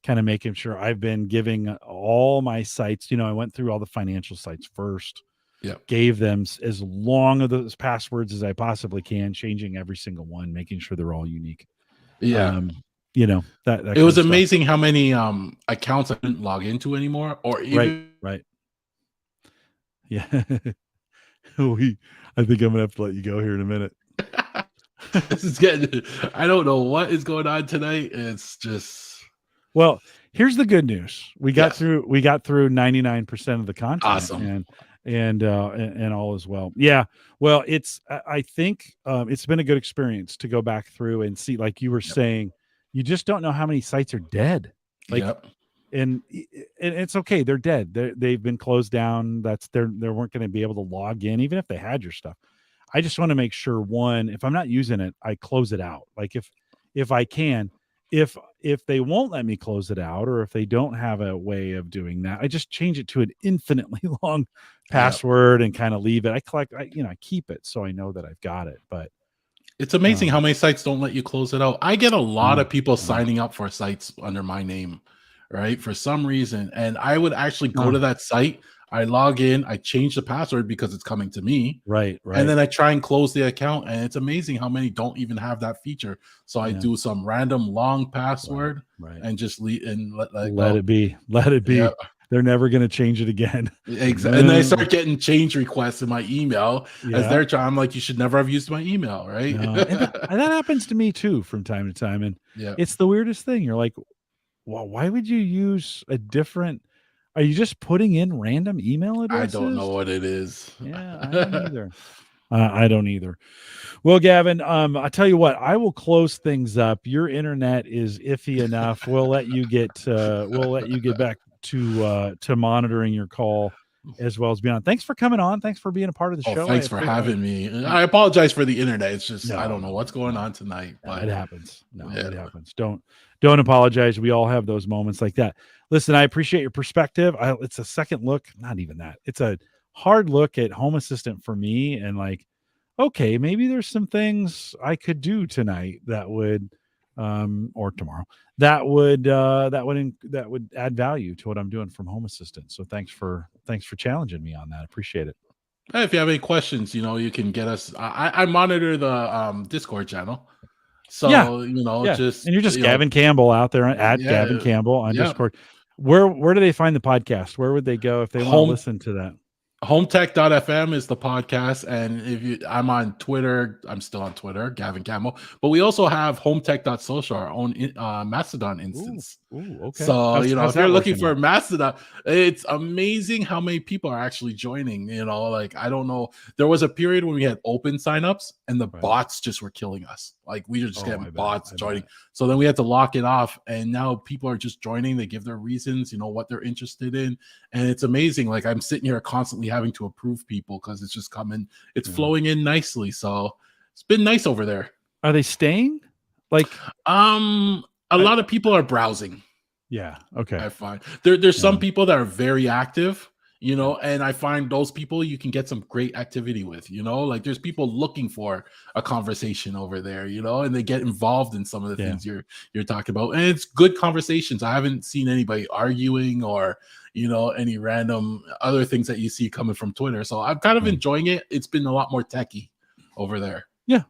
kind of making sure I've been giving all my sites. I went through all the financial sites first. Yeah. Gave them as long of those passwords as I possibly can, changing every single one, making sure they're all unique. Yeah. That It was amazing how many accounts I didn't log into anymore, or even right. Yeah. I think I'm gonna have to let you go here in a minute. This is getting. I don't know what is going on tonight. It's just. Well, here's the good news. We got through 99% of the content. Awesome. And all as well. Yeah. Well, I think it's been a good experience to go back through and see, like you were saying, you just don't know how many sites are dead. And it's okay. They're dead. They've been closed down. They weren't going to be able to log in, even if they had your stuff. I just want to make sure, one, if I'm not using it, I close it out. Like if I can, if they won't let me close it out, or if they don't have a way of doing that, I just change it to an infinitely long password and kind of leave it. I keep it so I know that I've got it. But it's amazing how many sites don't let you close it out. I get a lot of people signing up for sites under my name, right? For some reason. And I would actually go to that site. I log in, I change the password because it's coming to me. Right. And then I try and close the account. And it's amazing how many don't even have that feature. So I do some random long password and just leave and let it be. Let it be. Yep. They're never going to change it again. Exactly. And then I start getting change requests in my email as they're trying. I'm like, you should never have used my email, right? No. and that happens to me too from time to time. And it's the weirdest thing. You're like, well, why would you use a different? Are you just putting in random email addresses? I don't know what it is. Yeah, I don't either. I don't either. Well, Gavin, I tell you what, I will close things up. Your internet is iffy enough. We'll let you get back to monitoring your call as well as being on. Thanks for coming on. Thanks for being a part of the show. Thanks for having me. I apologize for the internet. It's just I don't know what's going on tonight. But it happens. It happens. Don't apologize. We all have those moments like that. Listen, I appreciate your perspective. It's a second look, not even that. It's a hard look at Home Assistant for me, and like, okay, maybe there's some things I could do tonight that would, or tomorrow, that would add value to what I'm doing from Home Assistant. So thanks for challenging me on that. I appreciate it. Hey, if you have any questions, you can get us. I monitor the Discord channel. So, just and you're just Gavin Campbell out there at Gavin Campbell on Discord. Where do they find the podcast? Where would they go if they want to listen to that? Hometech.fm is the podcast, and I'm on Twitter. I'm still on Twitter, Gavin Campbell. But we also have hometech.social, our own Mastodon instance. Ooh, okay. So if you're looking for Mastodon, it's amazing how many people are actually joining. Like I don't know. There was a period when we had open signups, and the bots just were killing us. Like we were just getting bots joining. So then we had to lock it off, and now people are just joining. They give their reasons, what they're interested in, and it's amazing. Like I'm sitting here constantly having to approve people because it's just coming. It's flowing in nicely. So it's been nice over there. Are they staying? Like a lot of people are browsing. Yeah. Okay. I find there's some people that are very active, and I find those people you can get some great activity with, like there's people looking for a conversation over there, and they get involved in some of the things you're talking about. And it's good conversations. I haven't seen anybody arguing or, any random other things that you see coming from Twitter. So I'm kind of enjoying it. It's been a lot more techie over there. Yeah.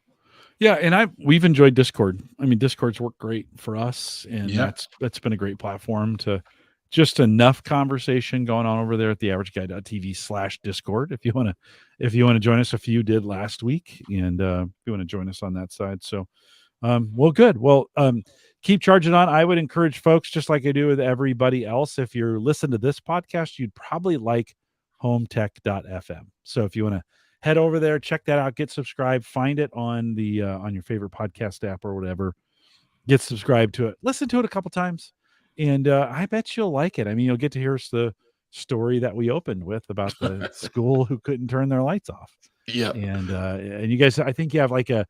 Yeah, and we've enjoyed Discord. I mean, Discord's worked great for us, and that's been a great platform to just enough conversation going on over there at theaverageguy.tv/Discord. If you want to join us, a few did last week, and if you want to join us on that side. So, well, good. Well, keep charging on. I would encourage folks, just like I do with everybody else, if you're listening to this podcast, you'd probably like hometech.fm. So if you want to head over there, check that out, get subscribed, find it on the on your favorite podcast app or whatever. Get subscribed to it, listen to it a couple times, and I bet you'll like it. I mean, you'll get to hear us story that we opened with about the school who couldn't turn their lights off. Yeah. And you guys, I think you have like a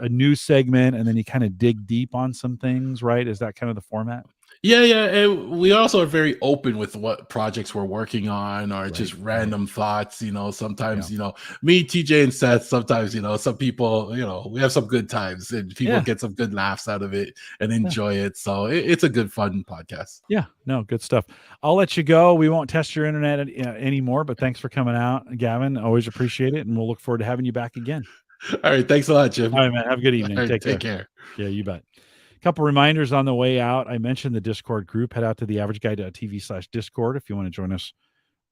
news segment, and then you kind of dig deep on some things, right? Is that kind of the format? Yeah, and we also are very open with what projects we're working on, or just random thoughts. Sometimes, me, TJ, and Seth. Sometimes, some people, we have some good times, and people get some good laughs out of it and enjoy it. So it's a good, fun podcast. Yeah, no, good stuff. I'll let you go. We won't test your internet anymore, but thanks for coming out, Gavin. Always appreciate it, and we'll look forward to having you back again. All right, thanks a lot, Jim. All right, man. Have a good evening. Right, take care. Yeah, you bet. A couple reminders on the way out. I mentioned the Discord group. Head out to theaverageguy.tv/Discord if you want to join us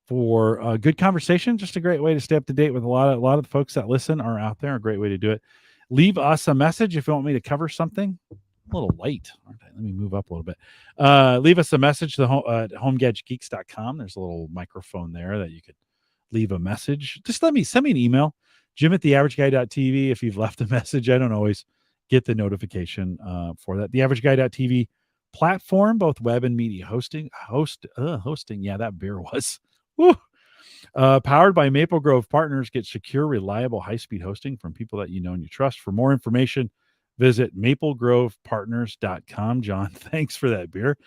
for a good conversation. Just a great way to stay up to date with a lot of the folks that listen are out there. A great way to do it. Leave us a message if you want me to cover something. A little light, aren't I? Let me move up a little bit. Leave us a message to homegadgetgeeks.com. There's a little microphone there that you could leave a message. Just send me an email, Jim@theaverageguy.tv. If you've left a message, I don't always get the notification for that. Theaverageguy.tv platform, both web and media hosting. Yeah, that beer was. Woo. Powered by Maple Grove Partners. Get secure, reliable, high-speed hosting from people that you know and you trust. For more information, visit maplegrovepartners.com. John, thanks for that beer.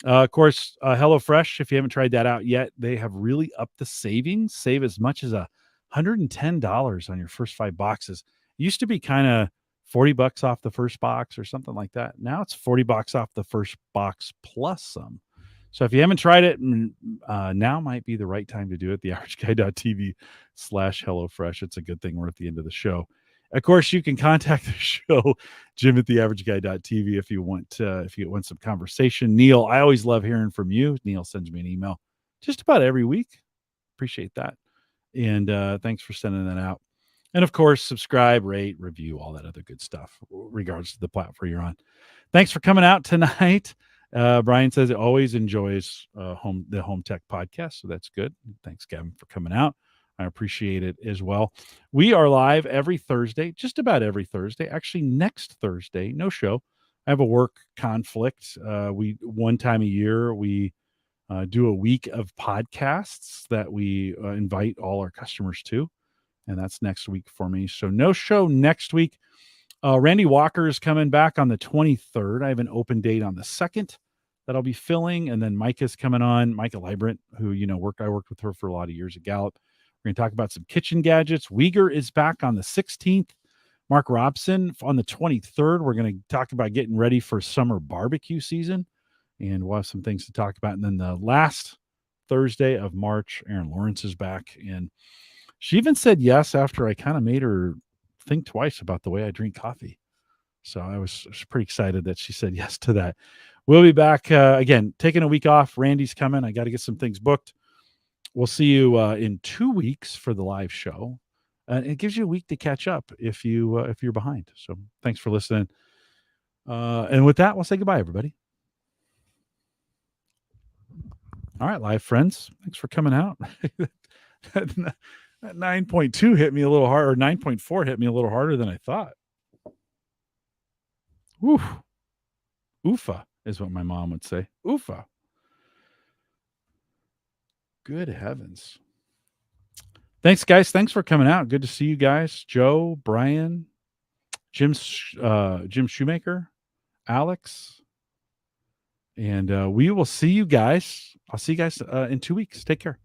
Of course, HelloFresh, if you haven't tried that out yet, they have really upped the savings. Save as much as $110 on your first 5 boxes. It used to be kind of $40 off the first box or something like that. Now it's $40 off the first box plus some. So if you haven't tried it, now might be the right time to do it. theaverageguy.tv/HelloFresh. It's a good thing we're at the end of the show. Of course, you can contact the show, Jim@theaverageguy.tv, if you want some conversation. Neil, I always love hearing from you. Neil sends me an email just about every week. Appreciate that. And thanks for sending that out. And of course, subscribe, rate, review, all that other good stuff, regardless of the platform you're on. Thanks for coming out tonight. Brian says he always enjoys the Home Tech podcast, so that's good. Thanks, Gavin, for coming out. I appreciate it as well. We are live every Thursday, just about every Thursday. Actually, next Thursday, no show. I have a work conflict. One time a year, we do a week of podcasts that we invite all our customers to, and that's next week for me. So no show next week. Randy Walker is coming back on the 23rd. I have an open date on the 2nd that I'll be filling, and then Micah's coming on. Micah Librant, who I worked with her for a lot of years at Gallup. We're going to talk about some kitchen gadgets. Uyghur is back on the 16th. Mark Robson on the 23rd. We're going to talk about getting ready for summer barbecue season, and we'll have some things to talk about. And then the last Thursday of March, Erin Lawrence is back, and she even said yes after I kind of made her think twice about the way I drink coffee. So I was pretty excited that she said yes to that. We'll be back again, taking a week off. Randy's coming. I got to get some things booked. We'll see you in 2 weeks for the live show. It gives you a week to catch up if you're behind. So thanks for listening. And with that, we'll say goodbye, everybody. All right, live friends. Thanks for coming out. That 9.2 hit me a little hard, or 9.4 hit me a little harder than I thought. Woo. Oofa is what my mom would say. Oofa. Good heavens. Thanks, guys. Thanks for coming out. Good to see you guys. Joe, Brian, Jim Shoemaker, Alex. And we will see you guys. I'll see you guys in 2 weeks. Take care.